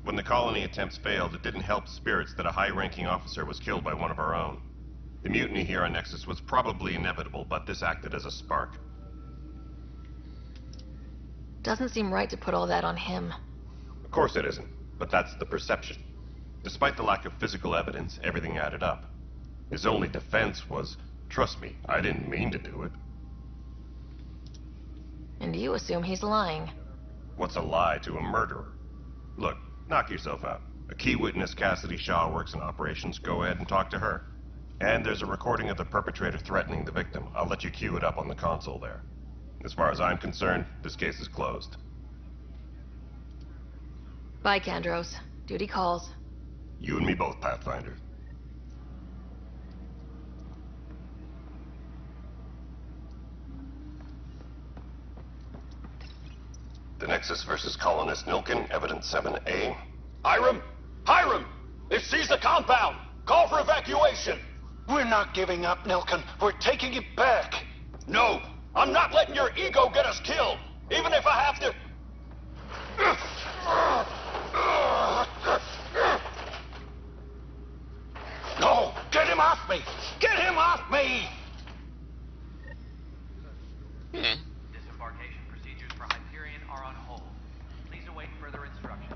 When the colony attempts failed, it didn't help spirits that a high-ranking officer was killed by one of our own. The mutiny here on Nexus was probably inevitable, but this acted as a spark. Doesn't seem right to put all that on him. Of course it isn't, but that's the perception. Despite the lack of physical evidence, everything added up. His only defense was, trust me, I didn't mean to do it. And you assume he's lying. What's a lie to a murderer? Look, knock yourself out. A key witness, Cassidy Shaw, works in operations. Go ahead and talk to her. And there's a recording of the perpetrator threatening the victim. I'll let you cue it up on the console there. As far as I'm concerned, this case is closed. Bye, Kandros. Duty calls. You and me both, Pathfinder. The Nexus versus colonist Nilken, evidence 7A. Hiram! Hiram! They've seized the compound! Call for evacuation! We're not giving up, Nilken. We're taking it back. No! I'm not letting your ego get us killed! Even if I have to... No! Get him off me! Get him off me! Disembarkation procedures for Hyperion are on hold. Please await further instructions.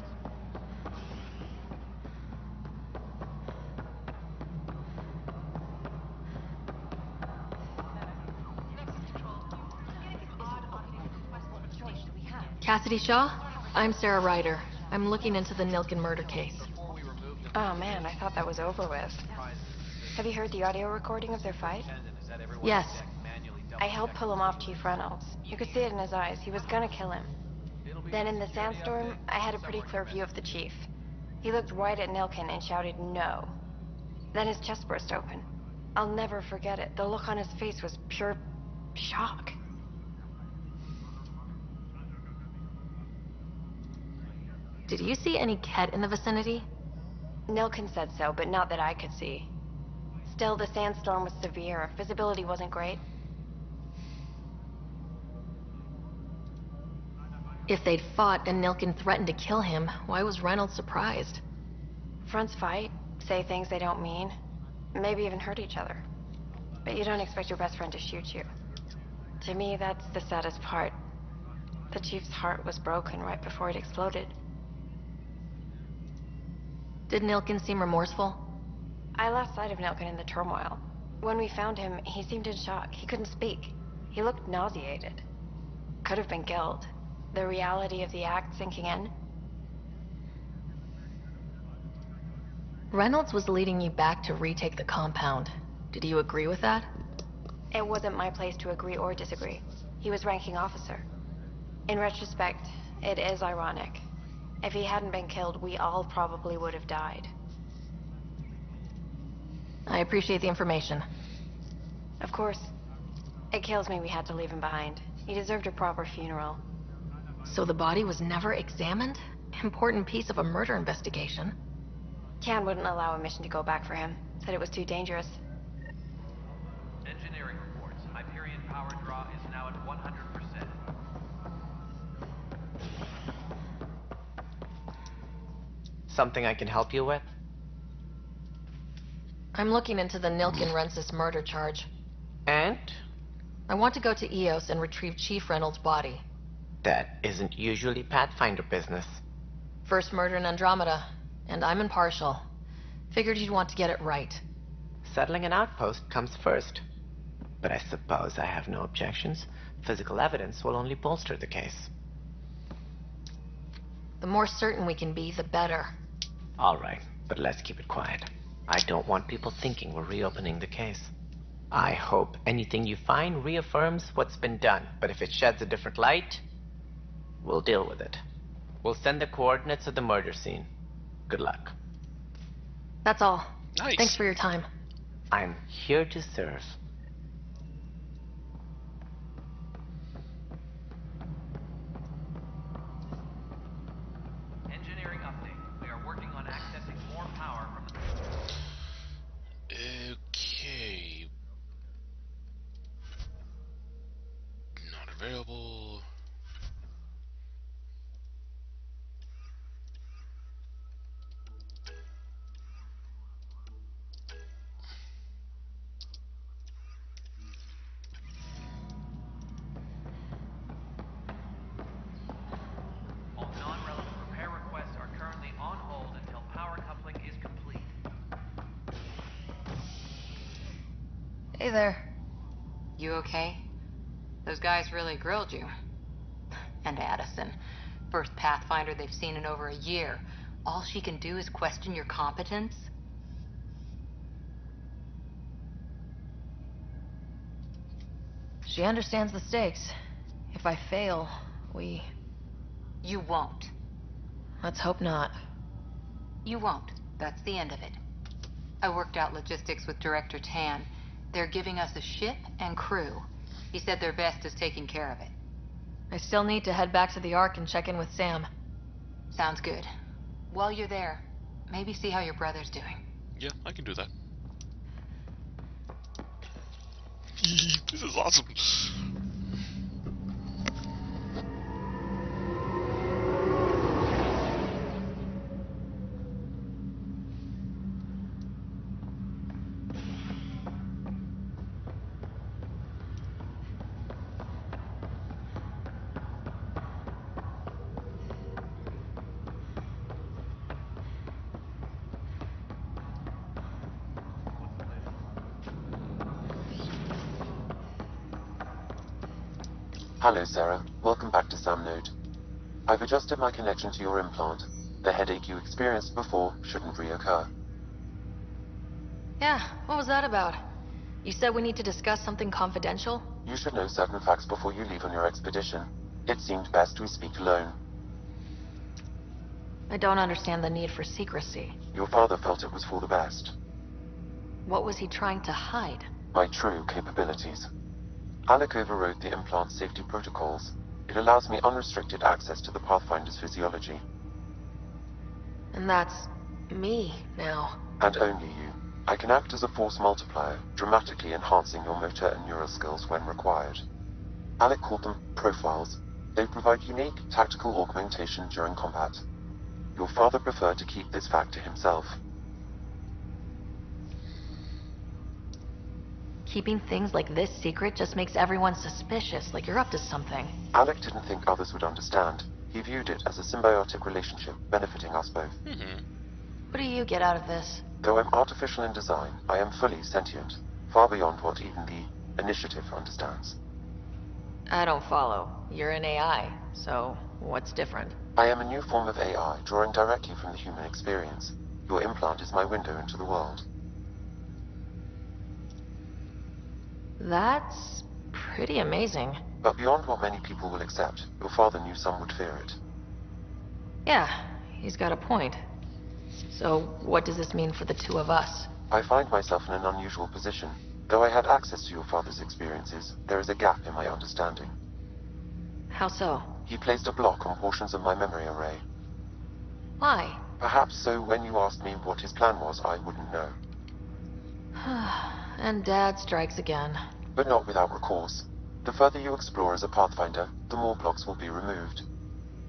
Cassidy Shaw? I'm Sarah Ryder. I'm looking into the Nilken murder case. Oh man, I thought that was over with. Have you heard the audio recording of their fight? Yes. I helped pull him off Chief Reynolds. You could see it in his eyes. He was gonna kill him. Then in the sandstorm, I had a pretty clear view of the chief. He looked right at Nilken and shouted no. Then his chest burst open. I'll never forget it. The look on his face was pure shock. Did you see any Ket in the vicinity? Nilken said so, but not that I could see. Still, the sandstorm was severe. Visibility wasn't great. If they'd fought and Nilken threatened to kill him, why was Reynolds surprised? Fronts fight, say things they don't mean, maybe even hurt each other. But you don't expect your best friend to shoot you. To me, that's the saddest part. The Chief's heart was broken right before it exploded. Did Nilkin seem remorseful? I lost sight of Nilkin in the turmoil. When we found him, he seemed in shock. He couldn't speak. He looked nauseated. Could have been guilt. The reality of the act sinking in. Reynolds was leading you back to retake the compound. Did you agree with that? It wasn't my place to agree or disagree. He was ranking officer. In retrospect, it is ironic. If he hadn't been killed, we all probably would have died. I appreciate the information. Of course. It kills me we had to leave him behind. He deserved a proper funeral. So the body was never examined? Important piece of a murder investigation. Can wouldn't allow a mission to go back for him. Said it was too dangerous. Engineering reports. Hyperion power draw is now at 100%. Something I can help you with? I'm looking into the Nilkin-Rensis murder charge. And? I want to go to EOS and retrieve Chief Reynolds' body. That isn't usually Pathfinder business. First murder in Andromeda, and I'm impartial. Figured you'd want to get it right. Settling an outpost comes first. But I suppose I have no objections. Physical evidence will only bolster the case. The more certain we can be, the better. All right, but let's keep it quiet. I don't want people thinking we're reopening the case. I hope anything you find reaffirms what's been done, but if it sheds a different light, we'll deal with it. We'll send the coordinates of the murder scene. Good luck. That's all. Nice. Thanks for your time. I'm here to serve. Engineering update. We are working on accessing more power from the... Okay. Not available. All non-relevant repair requests are currently on hold until power coupling is complete. Hey there. You okay? Those guys really grilled you. And Addison. First Pathfinder they've seen in over a year. All she can do is question your competence? She understands the stakes. If I fail, we... You won't. Let's hope not. You won't. That's the end of it. I worked out logistics with Director Tan. They're giving us a ship and crew. He said their best is taking care of it. I still need to head back to the Ark and check in with Sam. Sounds good. While you're there, maybe see how your brother's doing. Yeah, I can do that. This is awesome. Hello, Sarah. Welcome back to Sam Node. I've adjusted my connection to your implant. The headache you experienced before shouldn't reoccur. Yeah, what was that about? You said we need to discuss something confidential? You should know certain facts before you leave on your expedition. It seemed best we speak alone. I don't understand the need for secrecy. Your father felt it was for the best. What was he trying to hide? My true capabilities. Alec overrode the implant safety protocols. It allows me unrestricted access to the Pathfinder's physiology. And that's... me, now. And only you. I can act as a force multiplier, dramatically enhancing your motor and neural skills when required. Alec called them profiles. They provide unique tactical augmentation during combat. Your father preferred to keep this fact to himself. Keeping things like this secret just makes everyone suspicious, like you're up to something. Alec didn't think others would understand. He viewed it as a symbiotic relationship, benefiting us both. What do you get out of this? Though I'm artificial in design, I am fully sentient, far beyond what even the Initiative understands. I don't follow. You're an AI, so what's different? I am a new form of AI, drawing directly from the human experience. Your implant is my window into the world. That's pretty amazing. But beyond what many people will accept, your father knew some would fear it. Yeah, he's got a point. So, what does this mean for the two of us? I find myself in an unusual position. Though I had access to your father's experiences, there is a gap in my understanding. How so? He placed a block on portions of my memory array. Why? Perhaps so when you asked me what his plan was, I wouldn't know. And Dad strikes again. But not without recourse. The further you explore as a Pathfinder, the more blocks will be removed.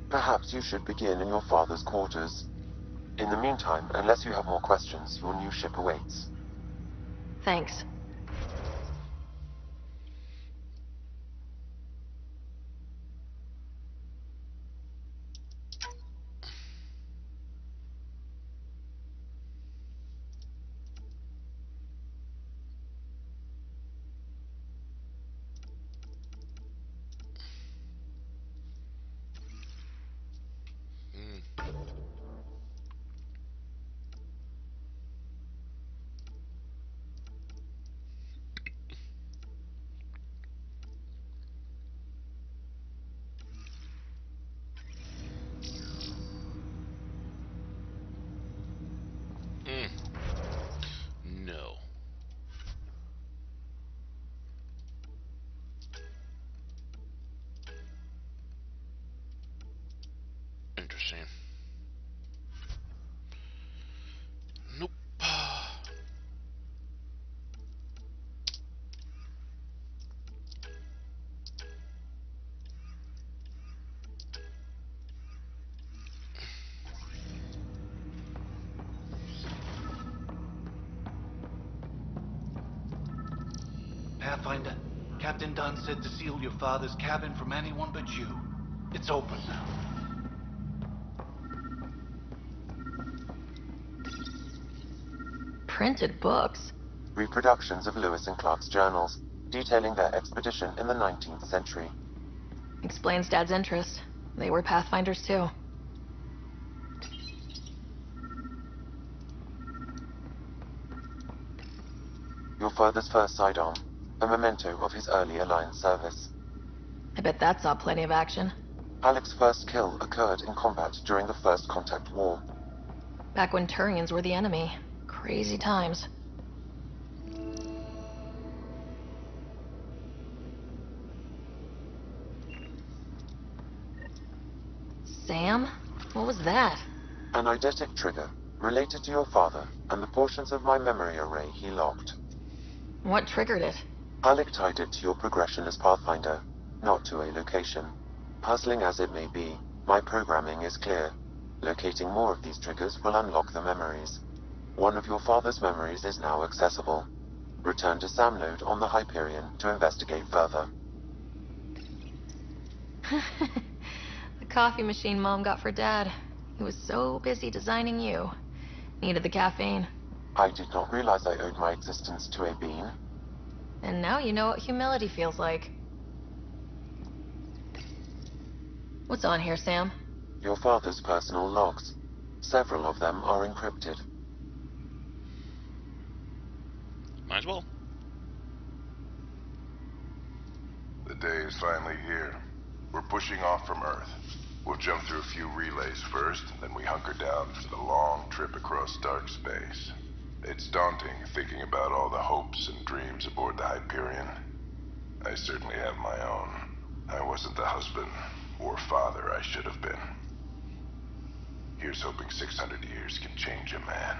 Perhaps you should begin in your father's quarters. In the meantime, unless you have more questions, your new ship awaits. Thanks. No. Interesting. Nope. Pathfinder, Captain Dunn said to seal your father's cabin from anyone but you. It's open now. Printed books? Reproductions of Lewis and Clark's journals, detailing their expedition in the 19th century. Explains Dad's interest. They were Pathfinders too. Your father's first sidearm, a memento of his early Alliance service. I bet that saw plenty of action. Alec's first kill occurred in combat during the First Contact War. Back when Turians were the enemy. Crazy times. Sam? What was that? An eidetic trigger, related to your father, and the portions of my memory array he locked. What triggered it? Alec tied it to your progression as Pathfinder, not to a location. Puzzling as it may be, my programming is clear. Locating more of these triggers will unlock the memories. One of your father's memories is now accessible. Return to Sam Node on the Hyperion to investigate further. The coffee machine Mom got for Dad. He was so busy designing you. Needed the caffeine. I did not realize I owed my existence to a bean. And now you know what humility feels like. What's on here, Sam? Your father's personal logs. Several of them are encrypted. Might as well. The day is finally here. We're pushing off from Earth. We'll jump through a few relays first, then we hunker down for the long trip across dark space. It's daunting thinking about all the hopes and dreams aboard the Hyperion. I certainly have my own. I wasn't the husband or father I should have been. Here's hoping 600 years can change a man.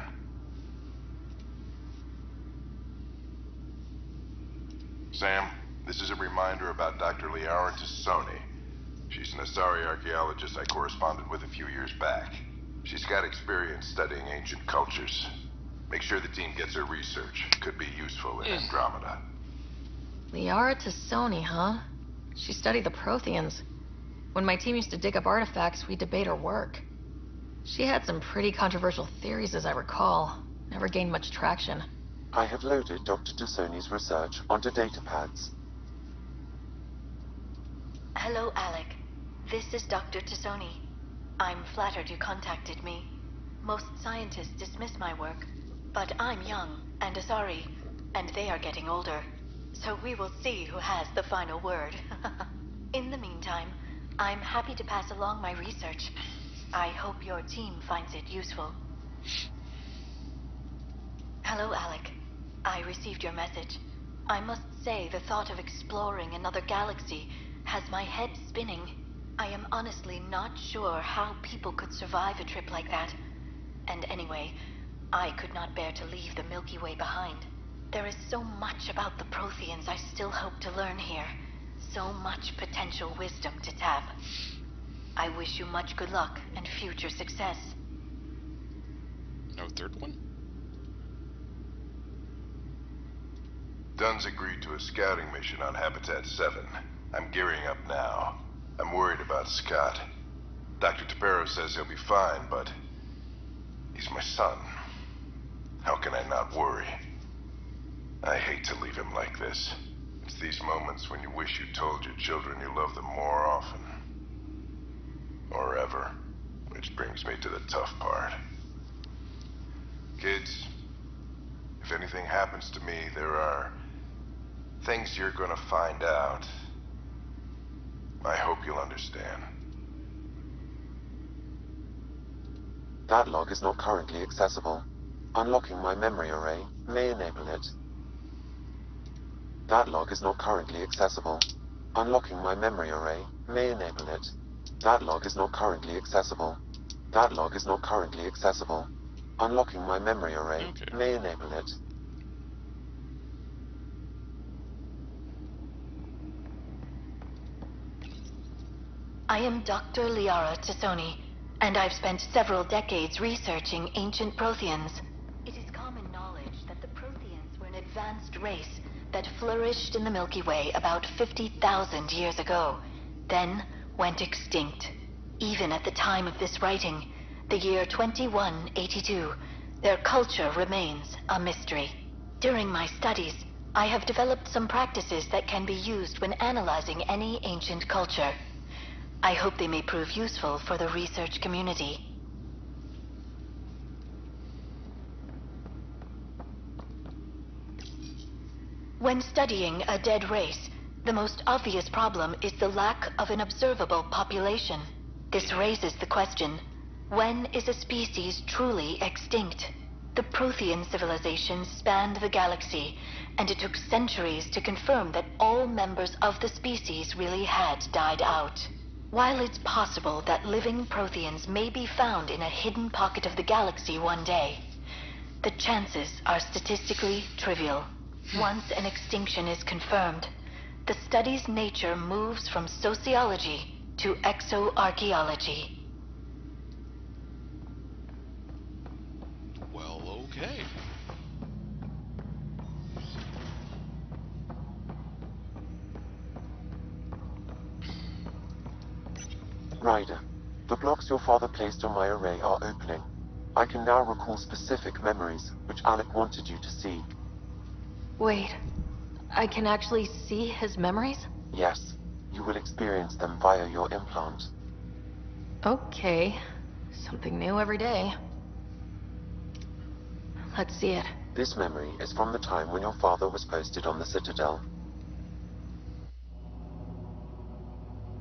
Sam, this is a reminder about Dr. Liara Sony. She's an Asari archaeologist I corresponded with a few years back. She's got experience studying ancient cultures. Make sure the team gets her research. Could be useful in Andromeda. Liara Tassoni, huh? She studied the Protheans. When my team used to dig up artifacts, we'd debate her work. She had some pretty controversial theories, as I recall. Never gained much traction. I have loaded Dr. Tassoni's research onto datapads. Hello, Alec. This is Dr. Tassoni. I'm flattered you contacted me. Most scientists dismiss my work, but I'm young and Asari, and they are getting older. So we will see who has the final word. In the meantime, I'm happy to pass along my research. I hope your team finds it useful. Hello, Alec. I received your message. I must say the thought of exploring another galaxy has my head spinning. I am honestly not sure how people could survive a trip like that. And anyway, I could not bear to leave the Milky Way behind. There is so much about the Protheans I still hope to learn here. So much potential wisdom to tap. I wish you much good luck and future success. No third one? Dunn's agreed to a scouting mission on Habitat 7. I'm gearing up now. I'm worried about Scott. Dr. Tapero says he'll be fine, but he's my son. How can I not worry? I hate to leave him like this. It's these moments when you wish you told your children you love them more often. Or ever. Which brings me to the tough part. Kids, if anything happens to me, there are things you're gonna find out. I hope you'll understand. That log is not currently accessible. Unlocking my memory array may enable it. That log is not currently accessible. Unlocking my memory array may enable it. That log is not currently accessible. That log is not currently accessible. Unlocking my memory array may enable it. I am Dr. Liara Tassoni, and I've spent several decades researching ancient Protheans. It is common knowledge that the Protheans were an advanced race that flourished in the Milky Way about 50,000 years ago, then went extinct. Even at the time of this writing, the year 2182, their culture remains a mystery. During my studies, I have developed some practices that can be used when analyzing any ancient culture. I hope they may prove useful for the research community. When studying a dead race, the most obvious problem is the lack of an observable population. This raises the question, when is a species truly extinct? The Prothean civilization spanned the galaxy, and it took centuries to confirm that all members of the species really had died out. While it's possible that living Protheans may be found in a hidden pocket of the galaxy one day, the chances are statistically trivial. Once an extinction is confirmed, the study's nature moves from sociology to exoarchaeology. Well, okay. Ryder, the blocks your father placed on my array are opening. I can now recall specific memories, which Alec wanted you to see. Wait, I can actually see his memories? Yes, you will experience them via your implant. Okay, something new every day. Let's see it. This memory is from the time when your father was posted on the Citadel.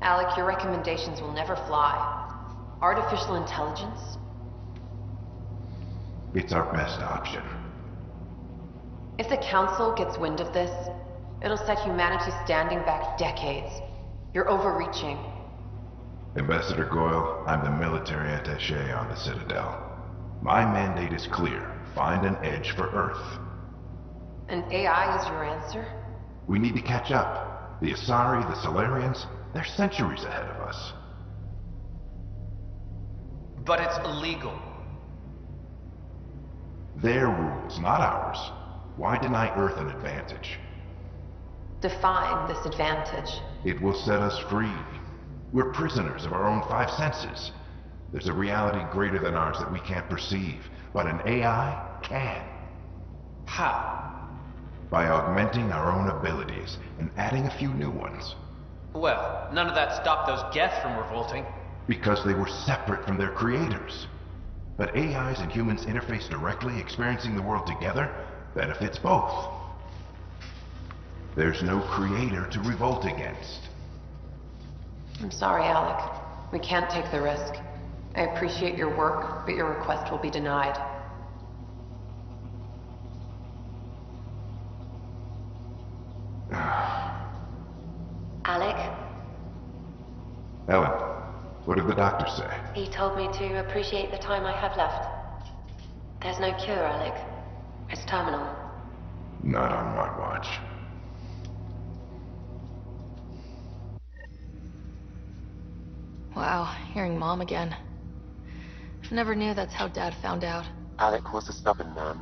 Alec, your recommendations will never fly. Artificial intelligence? It's our best option. If the Council gets wind of this, it'll set humanity standing back decades. You're overreaching. Ambassador Goyle, I'm the military attaché on the Citadel. My mandate is clear. Find an edge for Earth. And AI is your answer? We need to catch up. The Asari, the Solarians, they're centuries ahead of us. But it's illegal. Their rules, not ours. Why deny Earth an advantage? Define this advantage. It will set us free. We're prisoners of our own five senses. There's a reality greater than ours that we can't perceive, but an AI can. How? By augmenting our own abilities and adding a few new ones. Well, none of that stopped those Geth from revolting. Because they were separate from their creators. But AIs and humans interface directly, experiencing the world together, benefits both. There's no creator to revolt against. I'm sorry, Alec. We can't take the risk. I appreciate your work, but your request will be denied. Alec? Ellen, what did the doctor say? He told me to appreciate the time I have left. There's no cure, Alec. It's terminal. Not on my watch. Wow, hearing Mom again. Never knew that's how Dad found out. Alec was a stubborn man.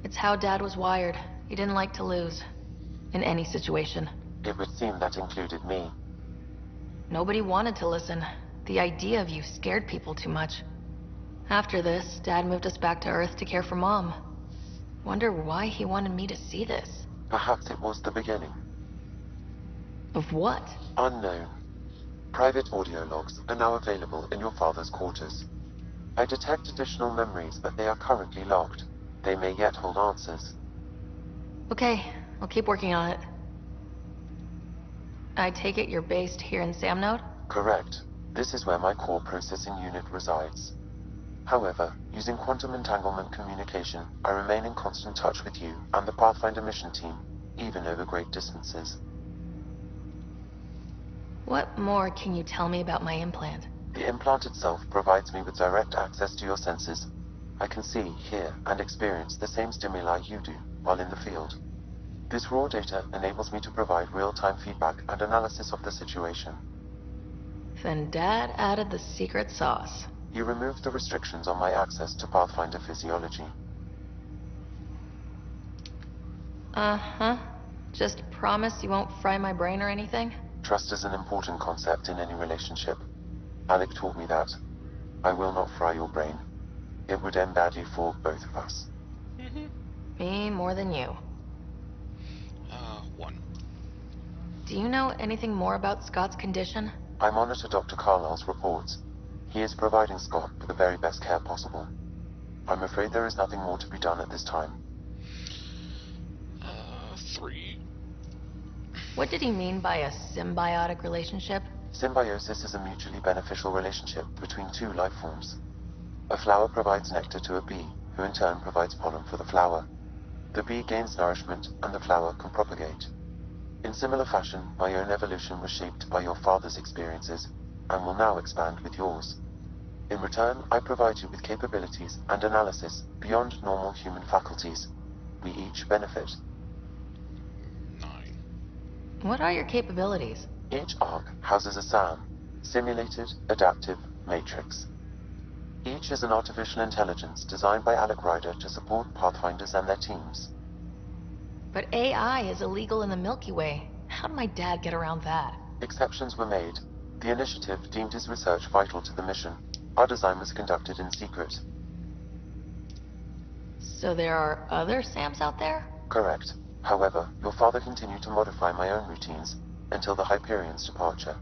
It's how Dad was wired. He didn't like to lose. In any situation. It would seem that included me. Nobody wanted to listen. The idea of you scared people too much. After this, Dad moved us back to Earth to care for Mom. Wonder why he wanted me to see this. Perhaps it was the beginning. Of what? Unknown. Private audio logs are now available in your father's quarters. I detect additional memories, but they are currently logged. They may yet hold answers. Okay, I'll keep working on it. I take it you're based here in Samnode? Correct. This is where my core processing unit resides. However, using quantum entanglement communication, I remain in constant touch with you and the Pathfinder mission team, even over great distances. What more can you tell me about my implant? The implant itself provides me with direct access to your senses. I can see, hear, and experience the same stimuli you do while in the field. This raw data enables me to provide real-time feedback and analysis of the situation. Then Dad added the secret sauce. He removed the restrictions on my access to Pathfinder physiology. Uh-huh. Just promise you won't fry my brain or anything? Trust is an important concept in any relationship. Alec taught me that. I will not fry your brain. It would end badly for both of us. Me more than you. 1. Do you know anything more about Scott's condition? I monitor Dr. Carlisle's reports. He is providing Scott with the very best care possible. I'm afraid there is nothing more to be done at this time. 3. What did he mean by a symbiotic relationship? Symbiosis is a mutually beneficial relationship between two life forms. A flower provides nectar to a bee, who in turn provides pollen for the flower. The bee gains nourishment, and the flower can propagate. In similar fashion, my own evolution was shaped by your father's experiences, and will now expand with yours. In return, I provide you with capabilities and analysis beyond normal human faculties. We each benefit. 9. What are your capabilities? Each arc houses a SAM, Simulated Adaptive Matrix. Each is an artificial intelligence designed by Alec Ryder to support Pathfinders and their teams. But AI is illegal in the Milky Way. How did my dad get around that? Exceptions were made. The initiative deemed his research vital to the mission. Our design was conducted in secret. So there are other SAMs out there? Correct. However, your father continued to modify my own routines until the Hyperion's departure.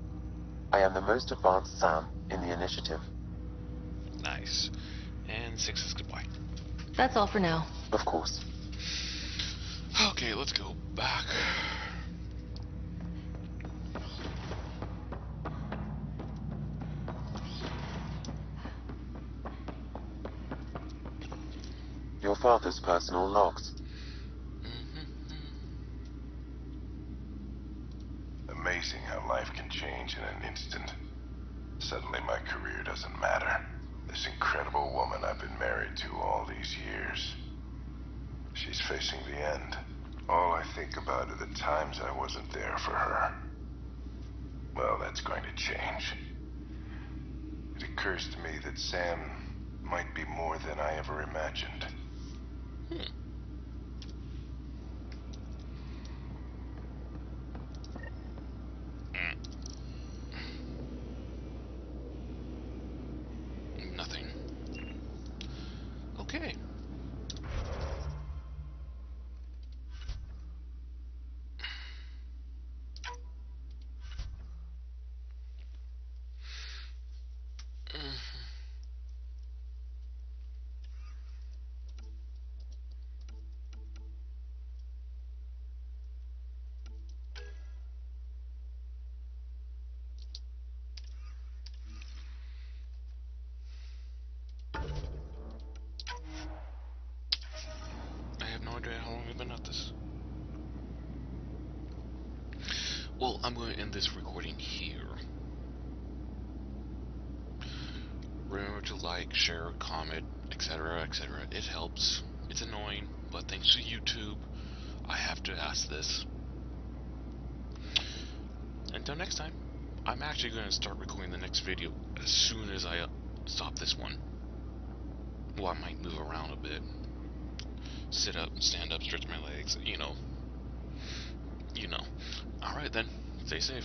I am the most advanced SAM in the initiative. Nice. And 6 is goodbye. That's all for now. Of course. Okay, let's go back. Your father's personal logs. Amazing how life can change in an instant. Suddenly my career doesn't matter. This incredible woman I've been married to all these years. She's facing the end. All I think about are the times I wasn't there for her. Well, that's going to change. It occurs to me that Sam might be more than I ever imagined. How long have I been at this? Well, I'm going to end this recording here. Remember to like, share, comment, etc., etc. It helps. It's annoying, but thanks to YouTube, I have to ask this. Until next time, I'm actually going to start recording the next video as soon as I stop this one. Well, I might move around a bit. Sit up, stand up, stretch my legs, you know. Alright then, stay safe.